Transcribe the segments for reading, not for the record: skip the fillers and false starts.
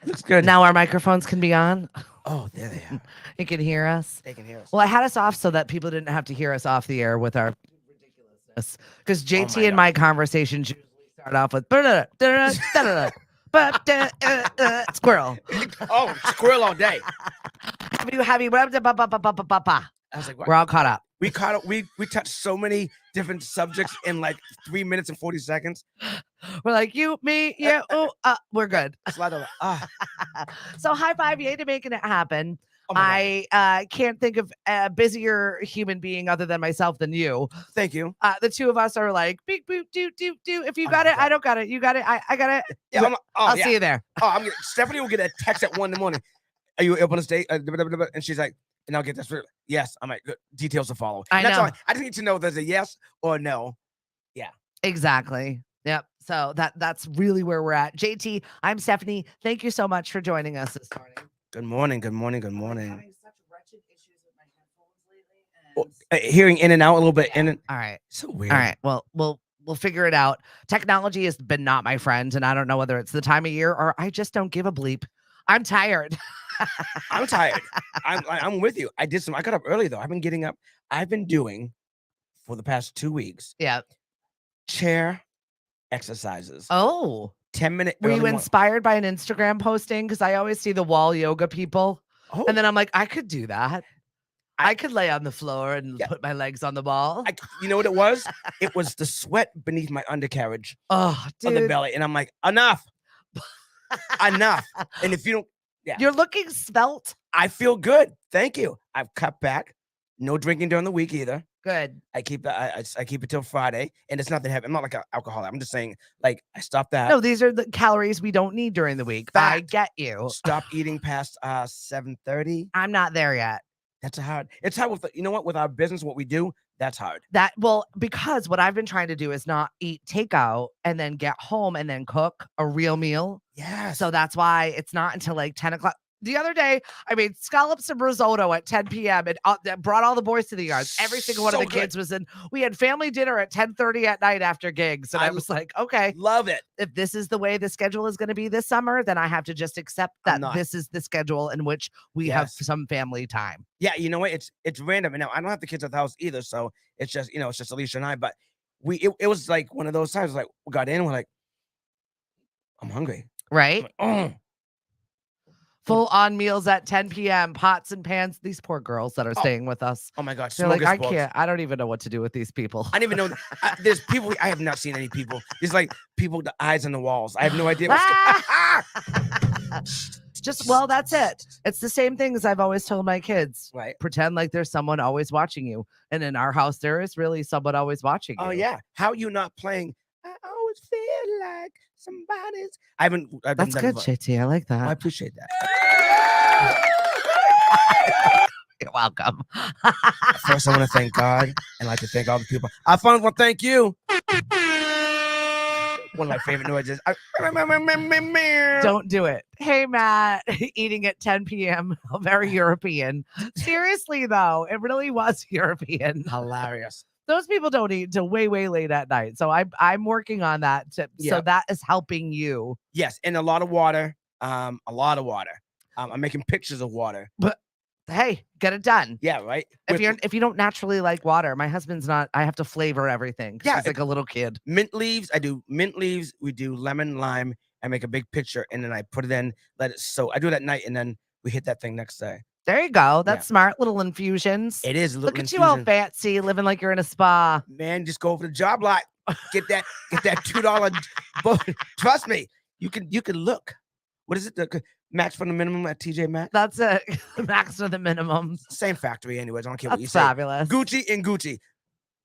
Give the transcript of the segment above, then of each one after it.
Looks good. Now our microphones can be on. Oh, there they are. You can hear us. They can hear us. Well, I had us off so that people didn't have to hear us off the air with our ridiculousness. Because Oh JT my and God. my conversations usually start off with squirrel. Oh, squirrel all day. Have you I was like, what? We're all caught up. We caught up. We touched so many different subjects in like 3 minutes and 40 seconds. We're like, you, me, you, we're good. Slide over. So high five, yay to making it happen. Oh my I can't think of a busier human being other than myself than you. God. Thank you. The two of us are like, beep, boop, do. If you Oh got my it, God. I don't got it. You got it. I got it. Yeah, I'll yeah. see you there. Oh, Stephanie will get a text at 1 in the morning. Are you up on the stage? And she's like, and I'll get this. Yes. I'm like, good. Details to follow. I That's know. all. I just need to know if there's a yes or no. Yeah. Exactly. Yep. So that's really where we're at. JT, I'm Stephanie. Thank you so much for joining us this morning. Good morning. Good morning. Good I'm morning. having such wretched issues with my headphones lately. And Hearing in and out a little bit. In and all right. so weird. All right. Well, we'll figure it out. Technology has been not my friend, and I don't know whether it's the time of year or I just don't give a bleep. I'm tired. I'm tired. I'm with you. I got up early though. I've been getting up. I've been doing for the past 2 weeks Yeah. chair exercises. Oh. 10-minute. Were you inspired by an Instagram posting? Because I always see the wall yoga people. Oh, And then I'm like, I could do that. I could lay on the floor and put my legs on the ball. you know what it was? It was the sweat beneath my undercarriage Oh, on the dude. belly. And I'm like, enough. Enough. And if you don't, You're looking svelte. I feel good. Thank you. I've cut back. No drinking during the week either. Good. I keep it till Friday, and it's nothing heavy. I'm not like an alcoholic. I'm just saying, like, I stopped that. No, these are the calories we don't need during the week. I Fact. get you. Stop eating past 7:30. I'm not there yet. That's hard. It's hard with you know what, with our business, what we do, that's hard. Because what I've been trying to do is not eat takeout and then get home and then cook a real meal. Yeah. So that's why it's not until like 10 o'clock. The other day, I made scallops and risotto at 10 p.m. and brought all the boys to the yards. Every single one of the kids was in. We had family dinner at 10:30 at night after gigs. And I was like, okay, love it. If this is the way the schedule is going to be this summer, then I have to just accept that this is the schedule in which we have some family time. Yeah, you know what? It's random. And now I don't have the kids at the house either. So it's just, it's just Alicia and I. But it was like one of those times like we got in, we're like, I'm hungry. Right? I'm like, Full on meals at 10 p.m., pots and pans. These poor girls that are staying with us. Oh my God. They're like, I can't. I don't even know what to do with these people. I don't even know. There's people. I have not seen any people. There's like people with the eyes on the walls. I have no idea. That's it. It's the same thing as I've always told my kids. Right. Pretend like there's someone always watching you. And in our house, there is really someone always watching you. Oh, yeah. How are you not playing? I always feel like somebody's. That's good, JT. I like that. I appreciate that. You're welcome. First, I want to thank God and I'd like to thank all the people. I finally want to thank you. One of my favorite noises. Don't do it. Hey, Matt, eating at 10 p.m. Very European. Seriously, though, it really was European. Hilarious. Those people don't eat till way, way late at night. So I'm working on that. So that is helping you. Yes, and a lot of water. A lot of water. I'm making pictures of water. But hey, get it done. Yeah, right. If you don't naturally like water, my husband's not. I have to flavor everything. Yeah, he's like a little kid. Mint leaves. I do mint leaves. We do lemon, lime. I make a big picture and then I put it in. Let it soak. I do it at night and then we hit that thing next day. There you go. That's smart. Little infusions. It is. Look at you all fancy, living like you're in a spa. Man, just go over the job lot. Get that $2. Trust me, you can look. What is it? The max for the minimum at TJ Maxx? That's it. Max for the minimum. Same factory, anyways. I don't care what you That's say. Fabulous. Gucci and Gucci.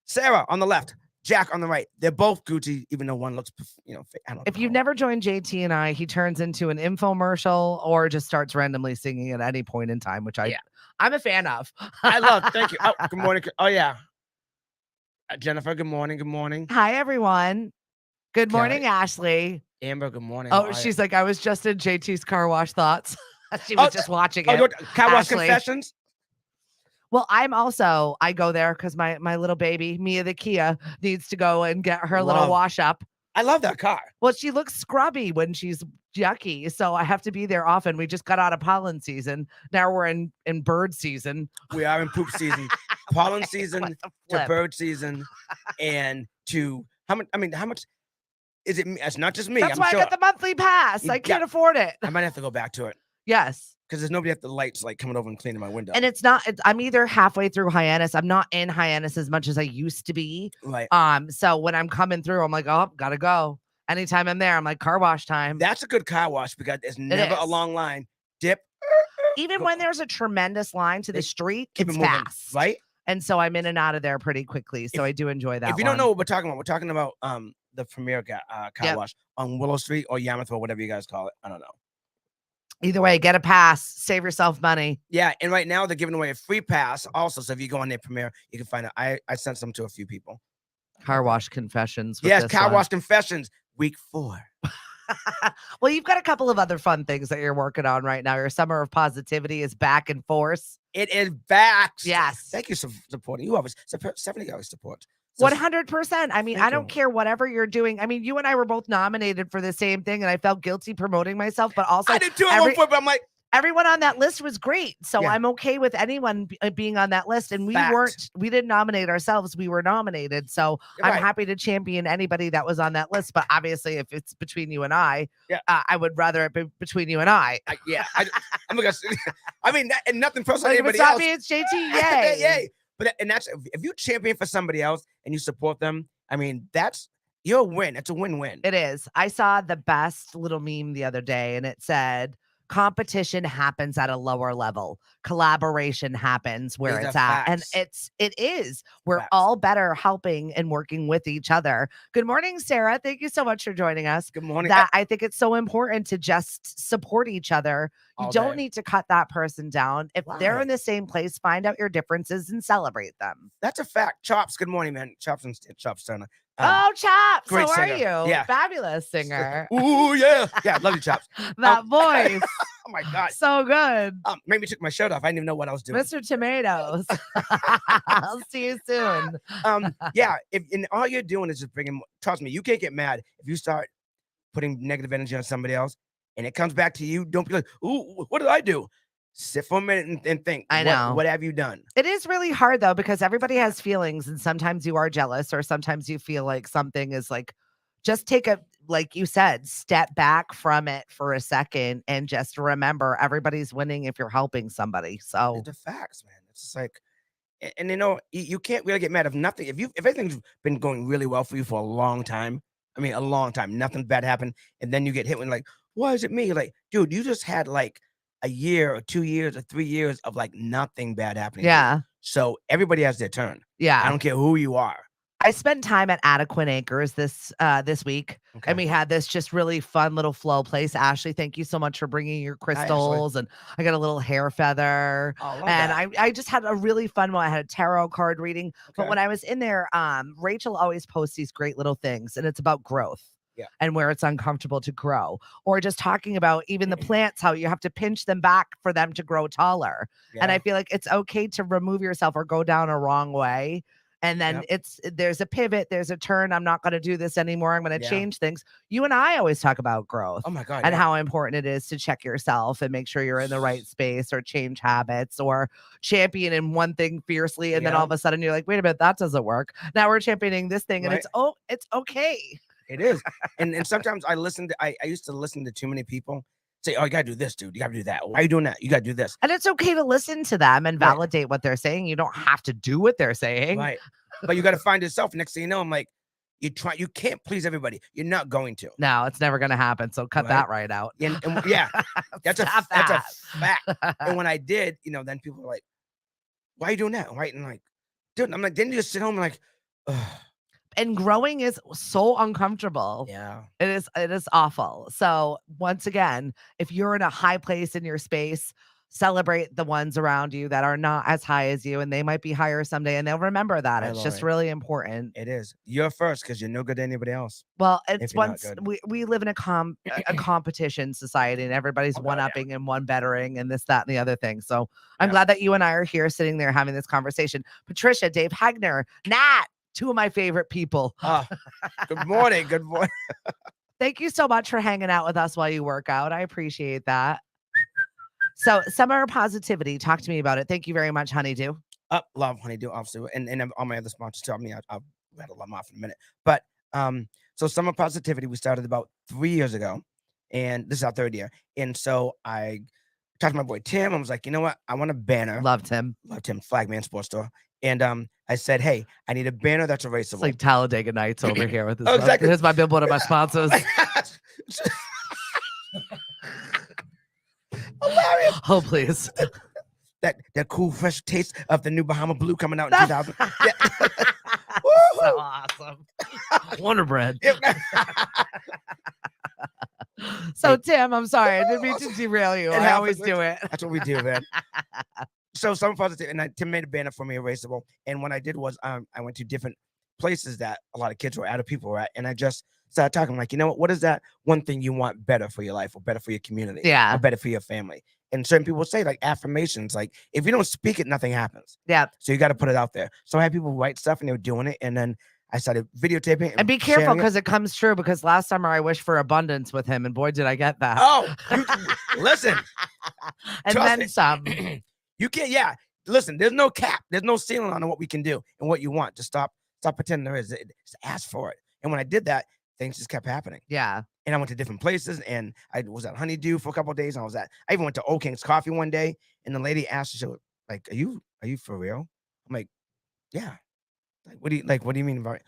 Sarah on the left. Jack on the right. They're both Gucci, even though one looks, fake. I don't know. If you've never joined JT and I, he turns into an infomercial or just starts randomly singing at any point in time, which I'm a fan of. I love. Thank you. Oh, good morning. Oh, yeah. Jennifer, good morning. Good morning. Hi, everyone. Good morning, Ashley. Amber, good morning. Oh, she's like, I was just in JT's car wash thoughts. She was just watching it. Car wash confessions? Well, I go there because my little baby, Mia the Kia, needs to go and get her little wash up. I love that car. Well, she looks scrubby when she's yucky. So I have to be there often. We just got out of pollen season. Now we're in bird season. We are in poop season, pollen What season the to flip? bird season, and to how much? I mean, how much is it? It's not just me. That's I'm why I sure. got the monthly pass. I can't afford it. I might have to go back to it Yes. because there's nobody at the lights like coming over and cleaning my window. And I'm either halfway through Hyannis. I'm not in Hyannis as much as I used to be. Right. So when I'm coming through, I'm like, oh, gotta go. Anytime I'm there, I'm like, car wash time. That's a good car wash because there's never a is. long line. Dip. Even Go. when there's a tremendous line to the street, Keep it's it moving, fast. right? And so I'm in and out of there pretty quickly. So I do enjoy that. If you don't know what we're talking about the Premier car wash on Willow Street or Yarmouth or whatever you guys call it. I don't know. Either way, get a pass, save yourself money. Yeah, and right now they're giving away a free pass also. So if you go on their Premier, you can find it. I sent some to a few people. Car wash confessions. Yes, car wash confessions, week 4. Well, you've got a couple of other fun things that you're working on right now. Your summer of positivity is back in force. It is back. Yes. Thank you for supporting. You always support. Stephanie always supports. 100%. I mean, I don't care whatever you're doing. I mean, you and I were both nominated for the same thing, and I felt guilty promoting myself, but also I did too at one point, but I'm like, everyone on that list was great. So I'm okay with anyone being on that list. And we didn't nominate ourselves. We were nominated. So I'm happy to champion anybody that was on that list. But obviously, if it's between you and I would rather it be between you and I. I'm gonna. I mean, and nothing personal. Like, anybody if it's not else. me, it's JT. Yay. Yay. But that's if you champion for somebody else and you support them. I mean, that's your win. It's a win-win. It is. I saw the best little meme the other day, and it said, competition happens at a lower level. Collaboration happens where it's at. And it is. We're all better helping and working with each other. Good morning, Sarah. Thank you so much for joining us. Good morning. I think it's so important to just support each other. You don't need to cut that person down. If they're in the same place, find out your differences and celebrate them. That's a fact. Chops, good morning, man. Chops Turner. Chops. How are singer. you? Yeah. Fabulous singer. Ooh, yeah. Yeah, love you, Chops. That voice. Oh my God. So good. Made me took my shirt off. I didn't even know what I was doing. Mr. Tomatoes. I'll see you soon. Yeah. And all you're doing is just bringing, trust me, you can't get mad if you start putting negative energy on somebody else and it comes back to you. Don't be like, ooh, what did I do? Sit for a minute and think. I know. What have you done? It is really hard though, because everybody has feelings and sometimes you are jealous or sometimes you feel like something is like, just take a, like you said, step back from it for a second and just remember everybody's winning if you're helping somebody. So it's the facts, man. It's just like, and you know, you can't really get mad if nothing, if everything's been going really well for you for a long time. I mean, a long time, nothing bad happened. And then you get hit with like, why is it me? Like, dude, you just had like a year or 2 years or 3 years of like nothing bad happening. Yeah. So everybody has their turn. Yeah. I don't care who you are. I spent time at Adequate Acres this week, and we had this just really fun little flow place. Ashley, thank you so much for bringing your crystals, and I got a little hair feather, and I just had a really fun one. I had a tarot card reading, but when I was in there, Rachel always posts these great little things, and it's about growth. Yeah. And where it's uncomfortable to grow, or just talking about even the plants, how you have to pinch them back for them to grow taller. Yeah. And I feel like it's okay to remove yourself or go down a wrong way. And then there's a pivot, there's a turn. I'm not going to do this anymore. I'm going to change things. You and I always talk about growth. Oh my God. And how important it is to check yourself and make sure you're in the right space or change habits or champion in one thing fiercely. And then all of a sudden you're like, wait a minute, that doesn't work. Now we're championing this thing and it's okay. It is. And sometimes I used to listen to too many people say, oh, you gotta do this, dude. You gotta do that. Why are you doing that? You gotta do this. And it's okay to listen to them and validate what they're saying. You don't have to do what they're saying. Right. But you gotta find yourself. Next thing you know, I'm like, you can't please everybody. You're not going to. No, it's never gonna happen. So cut that right out. And yeah, that's a fact. And when I did, then people were like, why are you doing that? Right. And like, dude, I'm like, didn't you just sit home and like, ugh. And growing is so uncomfortable. Yeah. It is awful. So once again, if you're in a high place in your space, celebrate the ones around you that are not as high as you, and they might be higher someday, and they'll remember that. It's just really important. It is. You're first because you're no good to anybody else. Well, it's once we live in a competition society, and everybody's one-upping and one-bettering and this, that, and the other thing. So I'm glad that you and I are here sitting there having this conversation. Patricia, Dave Hagner, Nat, two of my favorite people. Good morning. Good morning. Thank you so much for hanging out with us while you work out. I appreciate that. So, summer positivity. Talk to me about it. Thank you very much, Honeydew. Love Honeydew, obviously, and all my other sponsors too. I mean, I'll rattle them off in a minute. But so summer positivity, we started about 3 years ago, and this is our third year. And so I talked to my boy Tim. I was like, you know what? I want a banner. Loved him. Loved him, Flagman Sports Store. And I said, hey, I need a banner that's erasable. It's like Talladega Nights over here with this. Oh, exactly. Here's my billboard of my sponsors. Hilarious. Oh, please. That cool, fresh taste of the new Bahama Blue coming out in 2000. So awesome. Wonder Bread. So, Tim, I'm sorry. I didn't mean to derail you. I always do it. That's what we do, man. So some positive, and Tim made a banner for me, erasable. And what I did was I went to different places that a lot of kids were at, or people were at, and I just started talking like, you know what is that one thing you want better for your life, or better for your community, Yeah. or better for your family? And certain people say like affirmations, like if you don't speak it, nothing happens. Yeah. So you got to put it out there. So I had people write stuff, and they were doing it, and then I started videotaping and be careful because it comes true. Because last summer I wished for abundance with him, and boy, did I get that. Oh, listen, and then some. You can't. Yeah, listen. There's no cap. There's no ceiling on what we can do and what you want. Just stop pretending there is. Just ask for it. And when I did that, things just kept happening. Yeah. And I went to different places, and I was at Honeydew for a couple of days. And I even went to Old King's Coffee one day, and the lady asked, she was like, are you for real? I'm like, yeah. Like, what do you mean about it?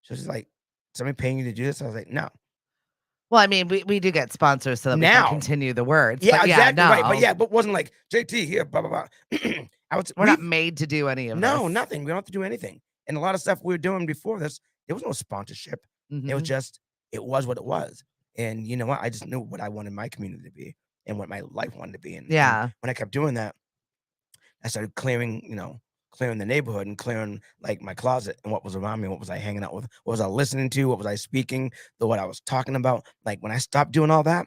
She was like, somebody paying you to do this? I was like, no. Well, I mean, we do get sponsors so that we can continue the words. Yeah, but exactly. No. Right. But it wasn't like JT here, blah, blah, blah. We're not made to do any of this. No, nothing. We don't have to do anything. And a lot of stuff we were doing before this, there was no sponsorship. Mm-hmm. It was just, it was what it was. And you know what? I just knew what I wanted my community to be and what my life wanted to be. And yeah, when I kept doing that, I started clearing the neighborhood and clearing like my closet and what was around me, what was I hanging out with, what was I listening to, what was I speaking, what I was talking about. Like when I stopped doing all that,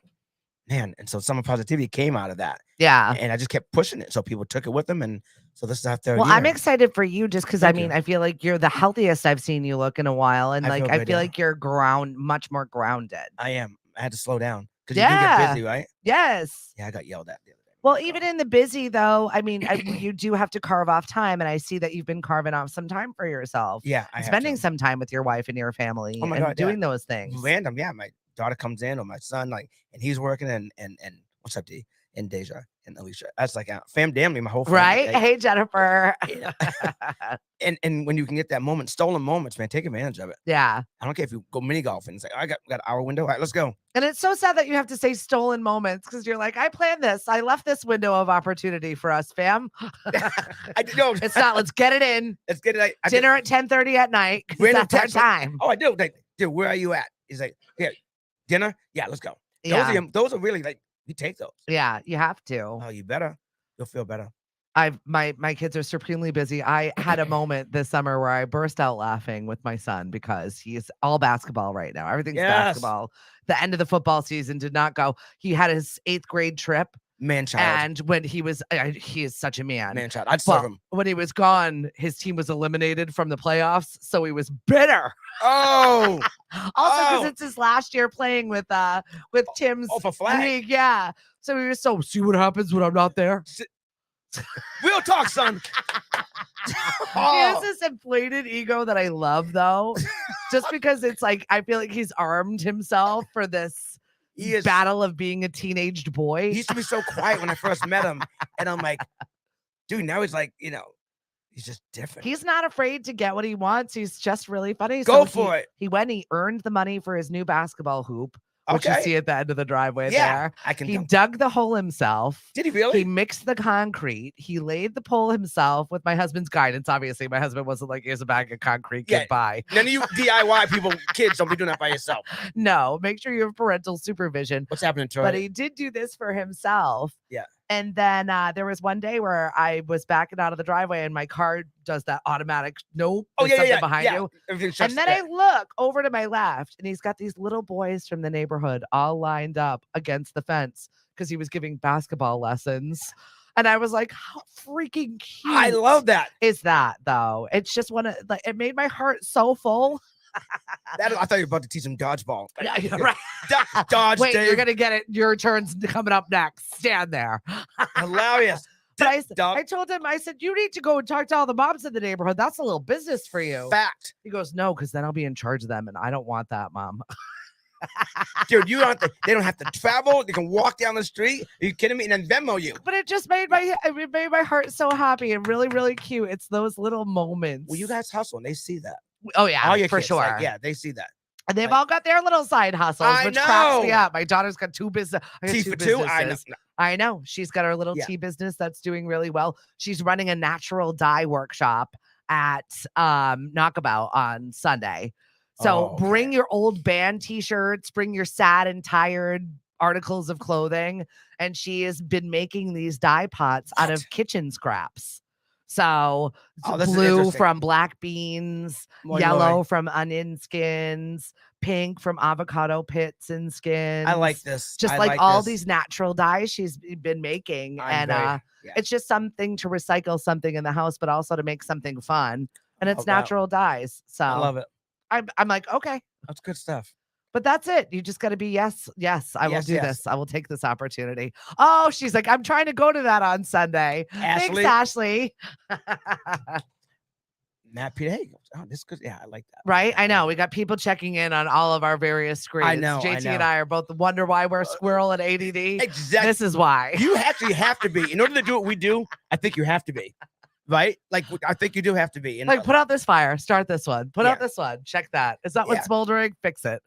man, and so summer positivity came out of that. Yeah. And I just kept pushing it. So people took it with them. And so this is our third year. I'm excited for you just because I feel like you're the healthiest I've seen you look in a while. And I feel like you're much more grounded. I am. I had to slow down because you do get busy, right? Yes. Yeah, I got yelled at the other day. Well, even in the busy though, I mean, you do have to carve off time. And I see that you've been carving off some time for yourself. Yeah. Spending some time with your wife and your family doing those things. Random. Yeah. My daughter comes in, or my son, and he's working, and what's up, D? And Deja and Alicia. That's like family, my whole family. Right? Hey, Jennifer. and when you can get that moment, stolen moments, man, take advantage of it. Yeah. I don't care if you go mini golfing. It's like, I got an hour window. All right, let's go. And it's so sad that you have to say stolen moments because you're like, I planned this. I left this window of opportunity for us, fam. I know. It's not. Let's get it in. Let's get it. Dinner at 10:30 at night. That's our time. Oh, I do. Like, dude, where are you at? He's like, yeah, dinner. Yeah, let's go. Yeah. Those are really like, you take those. Yeah, you have to. Oh, you better. You'll feel better. My kids are supremely busy. I had a moment this summer where I burst out laughing with my son because he's all basketball right now. Everything's basketball. The end of the football season did not go. He had his 8th grade trip. Man-child. And when he is such a man. Man-child. I'd serve him. When he was gone, his team was eliminated from the playoffs, so he was bitter. Oh. Also, because it's his last year playing with Tim's for flag. league. Yeah. So he was see what happens when I'm not there. Real talk, son. He has this inflated ego that I love, though, just because it's like I feel like he's armed himself for this battle of being a teenaged boy. He used to be so quiet when I first met him, and I'm like, dude, now he's like, he's just different. He's not afraid to get what he wants. He's just really funny. Go for it. He earned the money for his new basketball hoop, which you see at the end of the driveway there. He dug the hole himself. Did he really? He mixed the concrete. He laid the pole himself with my husband's guidance. Obviously, my husband wasn't like, here's a bag of concrete, goodbye. None of you DIY people, kids, don't be doing that by yourself. No, make sure you have parental supervision. What's happening, Troy? But he did do this for himself. Yeah. And then there was one day where I was backing out of the driveway and my car does that automatic nope. Oh, yeah, behind you. And then I look over to my left and he's got these little boys from the neighborhood all lined up against the fence because he was giving basketball lessons. And I was like, how freaking cute. I love that. Is that though? It's just it made my heart so full. I thought you were about to teach him dodgeball. Yeah, you're right. Dodge, Wait, Dave. you're gonna get it. Your turn's coming up next. Stand there. Hilarious. But Dog. I told him, I said, you need to go and talk to all the moms in the neighborhood. That's a little business for you. Fact. He goes, no, because then I'll be in charge of them, and I don't want that, Mom. Dude, you don't have to, they don't have to travel. They can walk down the street. Are you kidding me? And then Venmo you. But it just made my heart so happy and really, really cute. It's those little moments. Well, you guys hustle and they see that. Oh yeah, All your for kids, sure. like, yeah, they see that. And they've all got their little side hustles, I which cracks me know. up. My daughter's got two business. Tea for two. I know. She's got her little Yeah. tea business that's doing really well. She's running a natural dye workshop at Knockabout on Sunday. So bring your old band t-shirts, bring your sad and tired articles of clothing. And she has been making these dye pots out of kitchen scraps. So blue from black beans, yellow from onion skins, pink from avocado pits and skins. I like this. Just like all these natural dyes she's been making. It's just something to recycle something in the house, but also to make something fun. And it's natural dyes. So I love it. I'm like, okay. That's good stuff. But that's it. You just got to be yes, I will do this. I will take this opportunity. Oh, she's like, I'm trying to go to that on Sunday. Ashley. Thanks, Ashley. Matt Peter, hey, oh, this good. Yeah, I like that. Right? I know. We got people checking in on all of our various screens. I know. JT and I are both wonder why we're squirrel and ADD. Exactly. This is why. You actually have to be. In order to do what we do, I think you have to be. Right? Like, I think you do have to be. Like, put out this fire. Start this one. Put out this one. Check that. Is that what's smoldering? Fix it.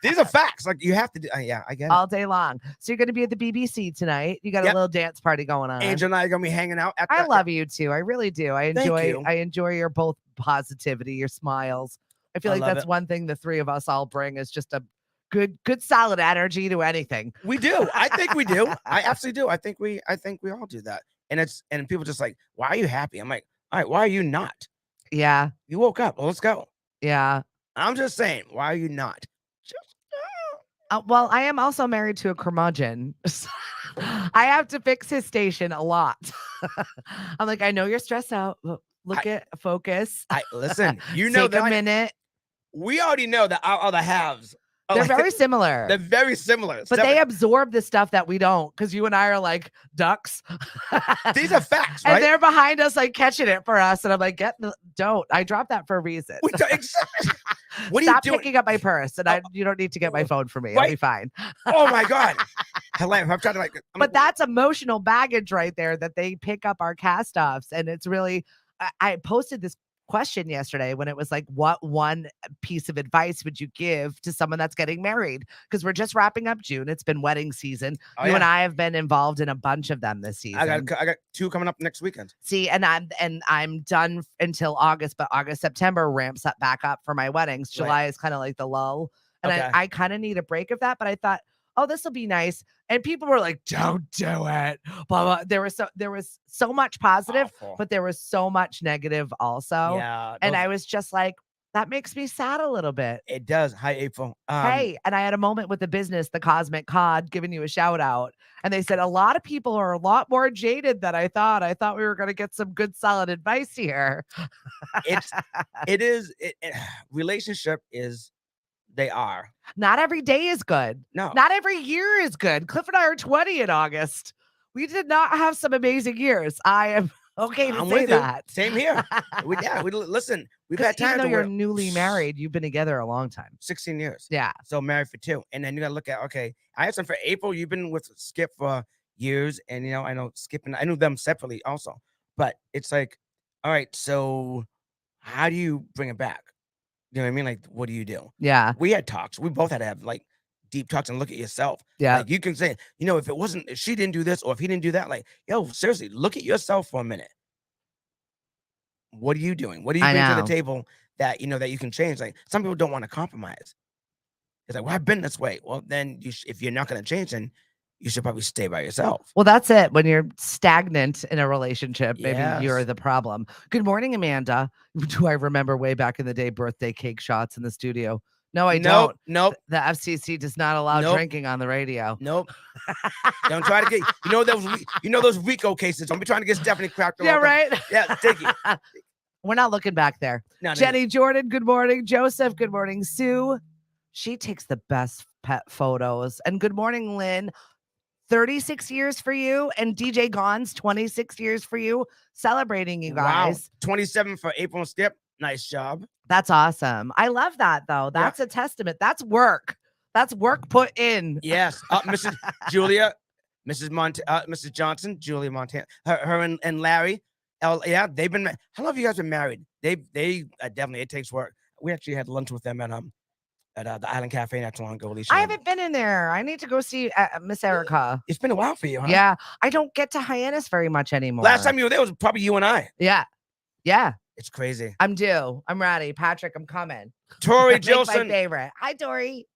These are facts. Like, you have to do. Yeah, I get it. All day long. So you're going to be at the BBC tonight. You got a little dance party going on. Angel and I are going to be hanging out. I love you too. I really do. I enjoy your both positivity, your smiles. I feel like that's one thing the three of us all bring is just a good solid energy to anything. We do. I think we do. I absolutely do. I think we all do that. And people just like, why are you happy? I'm like, all right, why are you not? Yeah. You woke up. Well, let's go. Yeah. I'm just saying, why are you not? Well, I am also married to a curmudgeon. I have to fix his station a lot. I'm like, I know you're stressed out. Focus. Listen, you know Take a minute. We already know that our other halves. They're very similar. They're very similar. But they absorb the stuff that we don't, because you and I are like ducks. These are facts, right? And they're behind us, like catching it for us. And I'm like, don't. I dropped that for a reason. Exactly. What Stop are you doing? picking up my purse, and you don't need to get my phone for me. Right? I'll be fine. Oh my God. Hilarious. I'm trying to but that's emotional baggage right there that they pick up our cast-offs. And it's really, I posted this question yesterday when it was like, what one piece of advice would you give to someone that's getting married? Because we're just wrapping up June. It's been wedding season. You and I have been involved in a bunch of them this season. I got 2 coming up next weekend. See, and I'm done until August, but September ramps up back up for my weddings. July is kind of like the lull. And I kind of need a break of that, but I thought, oh, this will be nice. And people were like, don't do it. Blah, blah. There was so much positive, but there was so much negative also. Yeah. And I was just like, that makes me sad a little bit. It does. Hi, April. Hey, and I had a moment with the business, the Cosmic Cod, giving you a shout out. And they said a lot of people are a lot more jaded than I thought. I thought we were going to get some good, solid advice here. Relationship is. They are. Not every day is good. No. Not every year is good. Cliff and I are 20 in August. We did not have some amazing years. I am okay to say that. Same here. Listen, we've had time. Even though you're newly married, you've been together a long time. 16 years. Yeah. So married for 2. And then you got to look at, okay, I had some for April. You've been with Skip for years. And, I know Skip and I knew them separately also. But it's like, all right, so how do you bring it back? You know what I mean? Like, what do you do? Yeah. We had talks. We both had to have like deep talks and look at yourself. Yeah. Like you can say, if she didn't do this or if he didn't do that, like, yo, seriously, look at yourself for a minute. What are you doing? What do you bring to the table that, that you can change? Like some people don't want to compromise. It's like, well, I've been this way. Well, then if you're not going to change, then you should probably stay by yourself. Well, that's it. When you're stagnant in a relationship, maybe you're the problem. Good morning, Amanda. Do I remember way back in the day, birthday cake shots in the studio? No, I don't. Nope. The FCC does not allow drinking on the radio. Nope. Don't try to get, those RICO cases. Don't be trying to get Stephanie cracked. Yeah, right. Yeah, take it. We're not looking back there. No, Jenny Jordan, good morning. Joseph, good morning. Sue, she takes the best pet photos. And good morning, Lynn. 36 years for you. And DJ Gons, 26 years for you. Celebrating you guys. Wow. 27 for April and Skip. Nice job. That's awesome. I love that, though. That's a testament. That's work. That's work put in. Yes. Mrs. Julia, Mrs. Johnson, Julia Montana, her and Larry. Yeah, they've been. How long have you guys been married? They definitely, it takes work. We actually had lunch with them at the Island Cafe not too long ago. I haven't been in there. I need to go see Miss Erica. It's been a while for you, huh? Yeah, I don't get to Hyannis very much anymore. Last time you were there was probably you and I. Yeah. It's crazy. I'm due. I'm ready. Patrick, I'm coming. Tori Jilson. My favorite. Hi, Tori.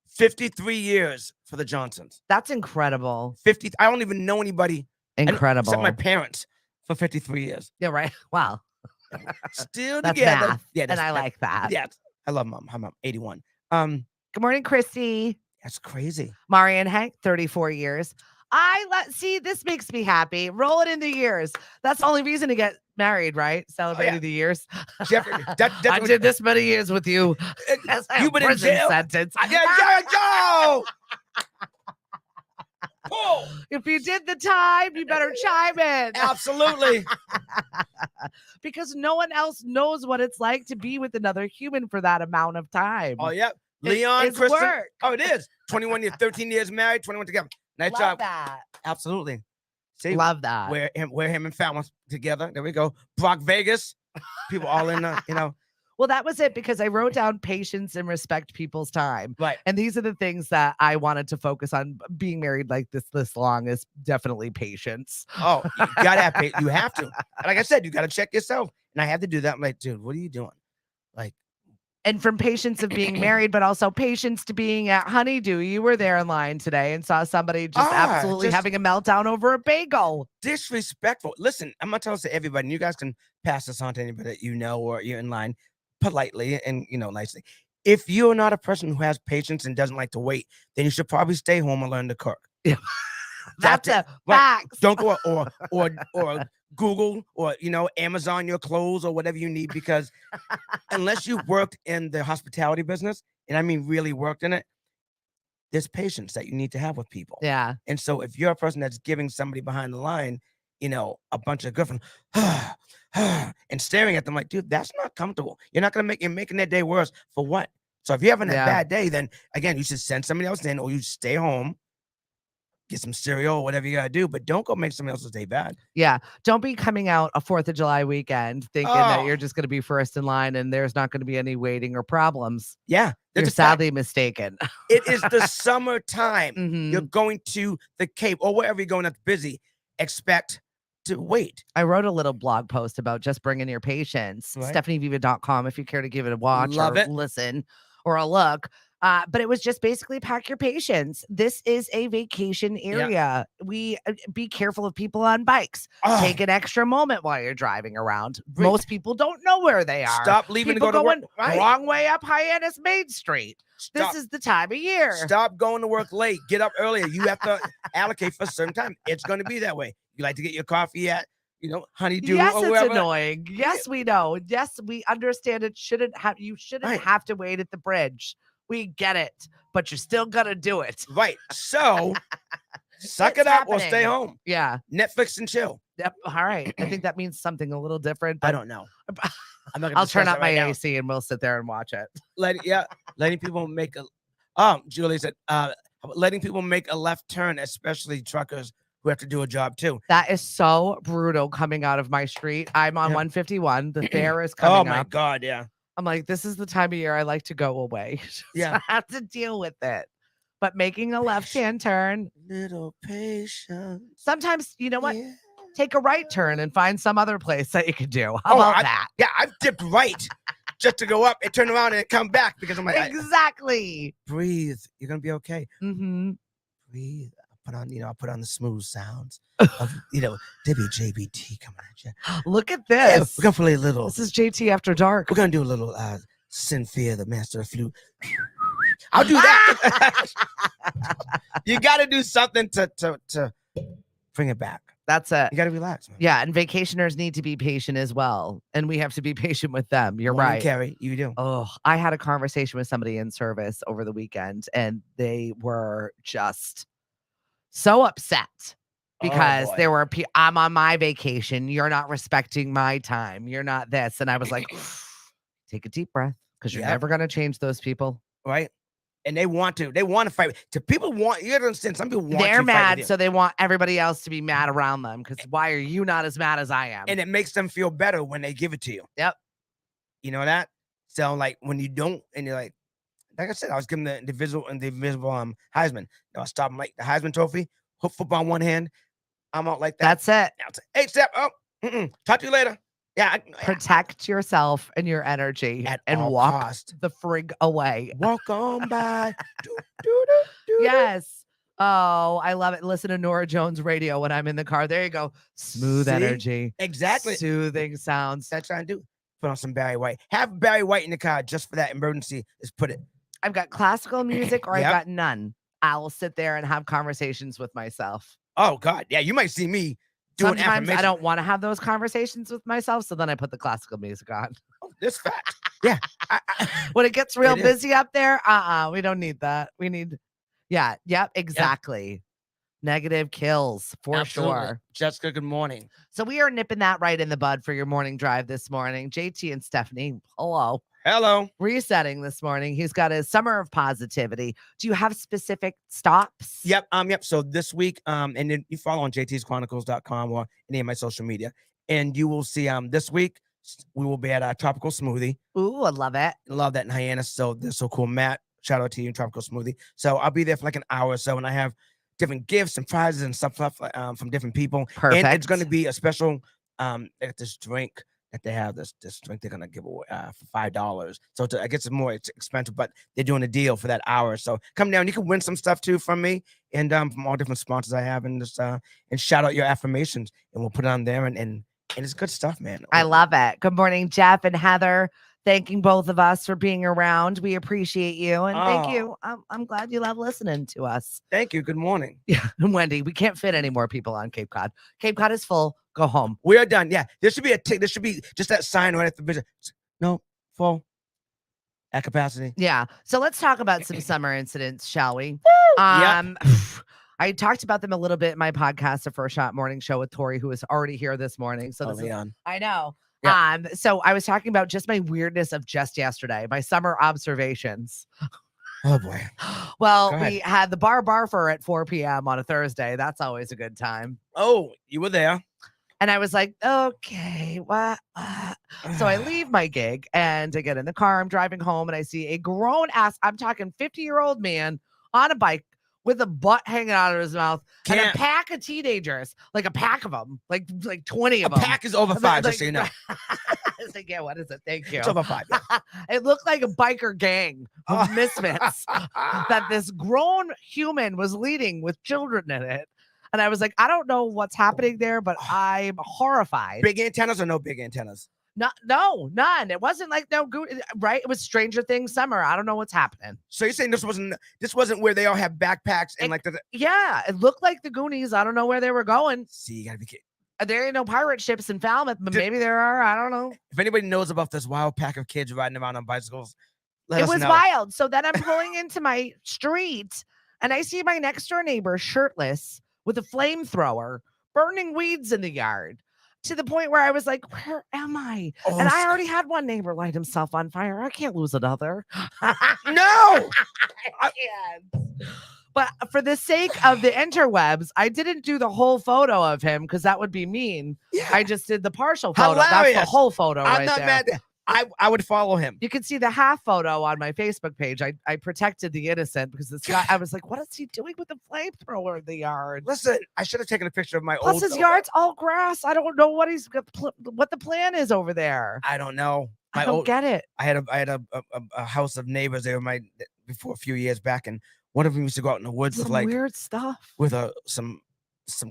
53 years for the Johnsons. That's incredible. 50. I don't even know anybody. Incredible. Except my parents for 53 years. Yeah, right. Wow. Still that's together. Math. Yeah, and I like that. Yeah, I love mom. Hi, mom. 81. Good morning, Christy. That's crazy. Mari and Hank, 34 years. See, this makes me happy. Roll it in the years. That's the only reason to get married, right? Celebrating the years. Jeffrey, I did this many years with you. You've been in jail. Sentence. Go. If you did the time, you better chime in. Absolutely. Because no one else knows what it's like to be with another human for that amount of time. Oh, yeah. Leon, it's Kristen. Work. Oh, it is. 21 years, 13 years married, 21 together. Nice Love job. that. Absolutely. See, love that. Wear him and Fallon together. There we go. Brock Vegas. People all in, Well, that was it because I wrote down patience and respect people's time. Right. And these are the things that I wanted to focus on. Being married like this long is definitely patience. Oh, you gotta have patience. You have to. Like I said, you gotta check yourself. And I had to do that. I'm like, dude, what are you doing? Like, and from patience of being married, but also patience to being at Honeydew. You were there in line today and saw somebody just absolutely having a meltdown over a bagel. Disrespectful. Listen, I'm gonna tell this to everybody, and you guys can pass this on to anybody that you know or you're in line politely and nicely. If you're not a person who has patience and doesn't like to wait, then you should probably stay home and learn to cook. Yeah. That's a fact. Don't go or Google or Amazon your clothes or whatever you need, because unless you worked in the hospitality business, and I mean really worked in it, there's patience that you need to have with people. Yeah. And so if you're a person that's giving somebody behind the line, a bunch of good and staring at them like, dude, that's not comfortable. You're making their day worse for what? So if you're having a bad day, then again, you should send somebody else in, or you stay home, get some cereal or whatever you gotta do, but don't go make somebody else's day bad. Yeah. Don't be coming out a 4th of July weekend thinking that you're just going to be first in line and there's not going to be any waiting or problems. Yeah. You're sadly mistaken. It is the summertime. Mm-hmm. You're going to the Cape or wherever you're going that's busy. Expect to wait. I wrote a little blog post about just bringing your patience. Right. StephanieViva.com if you care to give it a watch listen or a look. But it was just basically pack your patience. This is a vacation area. Yeah. We be careful of people on bikes. Take an extra moment while you're driving around. Most people don't know where they are. Stop leaving people to go to work. Wrong way up Hyannis Main Street. This is the time of year. Stop going to work late. Get up earlier. You have to allocate for a certain time. It's going to be that way. You like to get your coffee at Honeydew. Yes, or it's wherever. annoying. Yes, we know. Yes, we understand it. You shouldn't have to wait at the bridge. We get it, but you're still gonna do it. Right. So suck it up or stay home. Yeah. Netflix and chill. Yep. All right. I think that means something a little different. I don't know. I'll turn up my AC and we'll sit there and watch it. Letting people make Julie said, letting people make a left turn, especially truckers who have to do a job too. That is so brutal coming out of my street. I'm on 151. The fair is coming up. Oh my God. Yeah. I'm like, this is the time of year I like to go away. Yeah. I have to deal with it. But making a left-hand turn. Little patience. Sometimes, you know what? Yeah. Take a right turn and find some other place that you can do. How about that? Yeah, I've dipped right just to go up and turn around and come back because I'm like, exactly. Breathe. You're going to be okay. Mm-hmm. Breathe. I'll put on the smooth sounds of, WJBT coming at you. Look at this. Yeah, we're going to play a little. This is JT After Dark. We're going to do a little Cynthia, the master of flute. I'll do that. You got to do something to bring it back. That's it. You got to relax, man. Yeah, and vacationers need to be patient as well, and we have to be patient with them. You're Morning, right. Carrie, you do. Oh, I had a conversation with somebody in service over the weekend, and they were just so upset because boy. there were I'm on my vacation. You're not respecting my time. You're not this. And I was like, take a deep breath because you're Yep. never going to change those people. Right? And they want to fight. To people want, you gotta understand, some people want They're to fight with mad, you. so they want everybody else to be mad around them because why are you not as mad as I am? And it makes them feel better when they give it to you. Yep. You know that? So like when you don't, and you're like I said, I was giving the invisible Heisman. I stopped him like the Heisman Trophy, hook football in one hand. I'm out like that. That's it. Hey, step. Oh, talk to you later. Yeah. Protect yourself and your energy and walk the frig away. Walk on by. Yes. Oh, I love it. Listen to Nora Jones radio when I'm in the car. There you go. Smooth energy. Exactly. Soothing sounds. That's what I'm trying to do. Put on some Barry White. Have Barry White in the car just for that emergency. Just put it. I've got classical music or Yep. I've got none. I will sit there and have conversations with myself. Oh, God. Yeah, you might see me doing Sometimes I don't want to have those conversations with myself, so then I put the classical music on. Oh, this fact. Yeah. When it gets real busy up there, we don't need that. We need, yep, exactly. Yep. Negative kills for Absolutely. Sure. Jessica, good morning. So we are nipping that right in the bud for your morning drive this morning. JT and Stephanie, hello. Hello. Resetting this morning. He's got his summer of positivity. Do you have specific stops? Yep. So this week, and then you follow on jtschronicles.com or any of my social media, and you will see this week we will be at a Tropical Smoothie. Ooh, I love it. Love that in Hyannis. So they're so cool. Matt, shout out to you, Tropical Smoothie. So I'll be there for like an hour or so, and I have different gifts and prizes and stuff from different people. Perfect. And it's going to be a special this drink that they have, this drink they're gonna give away for $5. So I guess it's more expensive, but they're doing a deal for that hour. So come down, you can win some stuff too from me and from all different sponsors I have, and just and shout out your affirmations, and we'll put it on there, and it's good stuff, man. I love it. Good morning, Jeff and Heather. Thanking both of us for being around. We appreciate you. And thank you. I'm glad you love listening to us. Thank you. Good morning. Yeah. And Wendy, we can't fit any more people on Cape Cod. Cape Cod is full. Go home. We are done. Yeah. There should be there should be just that sign right at the bridge. No, full at capacity. Yeah. So let's talk about some summer incidents, shall we? Yep. I talked about them a little bit in my podcast, the First Shot Morning Show with Tori, who is already here this morning. So I know. Yeah. So I was talking about just my weirdness of just yesterday, my summer observations. Oh boy. Well, we had the barfer at 4 p.m. on a Thursday. That's always a good time. Oh, you were there. And I was like, okay, what? So I leave my gig and I get in the car. I'm driving home and I see a grown ass, I'm talking 50-year-old man on a bike with a butt hanging out of his mouth and a pack of teenagers, like a pack of them, like 20 of them. A pack is over 5, just so you know. I was like, yeah, what is it? Thank you. It's over 5. Yeah. It looked like a biker gang of misfits that this grown human was leading with children in it. And I was like, I don't know what's happening there, but I'm horrified. Big antennas or no big antennas? No, none. It wasn't like no good, right? It was Stranger Things summer. I don't know what's happening. So you're saying this wasn't where they all have backpacks and yeah, it looked like the Goonies. I don't know where they were going. See, you gotta be kidding. There ain't no pirate ships in Falmouth, but maybe there are. I don't know. If anybody knows about this wild pack of kids riding around on bicycles, it was wild. So then I'm pulling into my street and I see my next door neighbor shirtless with a flamethrower burning weeds in the yard. To the point where I was like, where am I? Oh, and I already had one neighbor light himself on fire. I can't lose another. No! I can't. But for the sake of the interwebs, I didn't do the whole photo of him because that would be mean. Yeah. I just did the partial photo. Hilarious. That's the whole photo I'm not there. mad. I would follow him. You can see the half photo on my Facebook page. I protected the innocent because this guy, I was like, what is he doing with the flamethrower in the yard? Listen, I should have taken a picture of my Plus old. his yard's all grass. I don't know what what the plan is over there. I don't know. I don't get it. I had a house of neighbors. They were before a few years back, and one of them used to go out in the woods with like weird stuff with some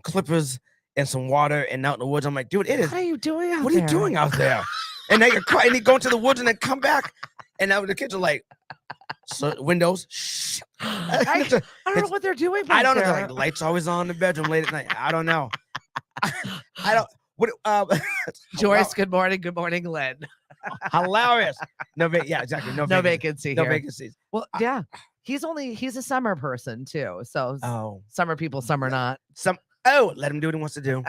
clippers and some water and out in the woods. I'm like, dude, what are you doing out there? What are you doing out there? And they get quiet and they go into the woods and then come back. And now the kids are like, so windows. Shh. I don't know what they're doing. I don't know. There. Like, lights always on in the bedroom late at night. I don't know. I don't. What? Joyce, good morning. Good morning, Lynn. Hilarious. No, yeah, exactly. No, No vacancy No here. vacancies. Well, yeah. He's a summer person too. So Oh, summer people, summer not. let him do what he wants to do.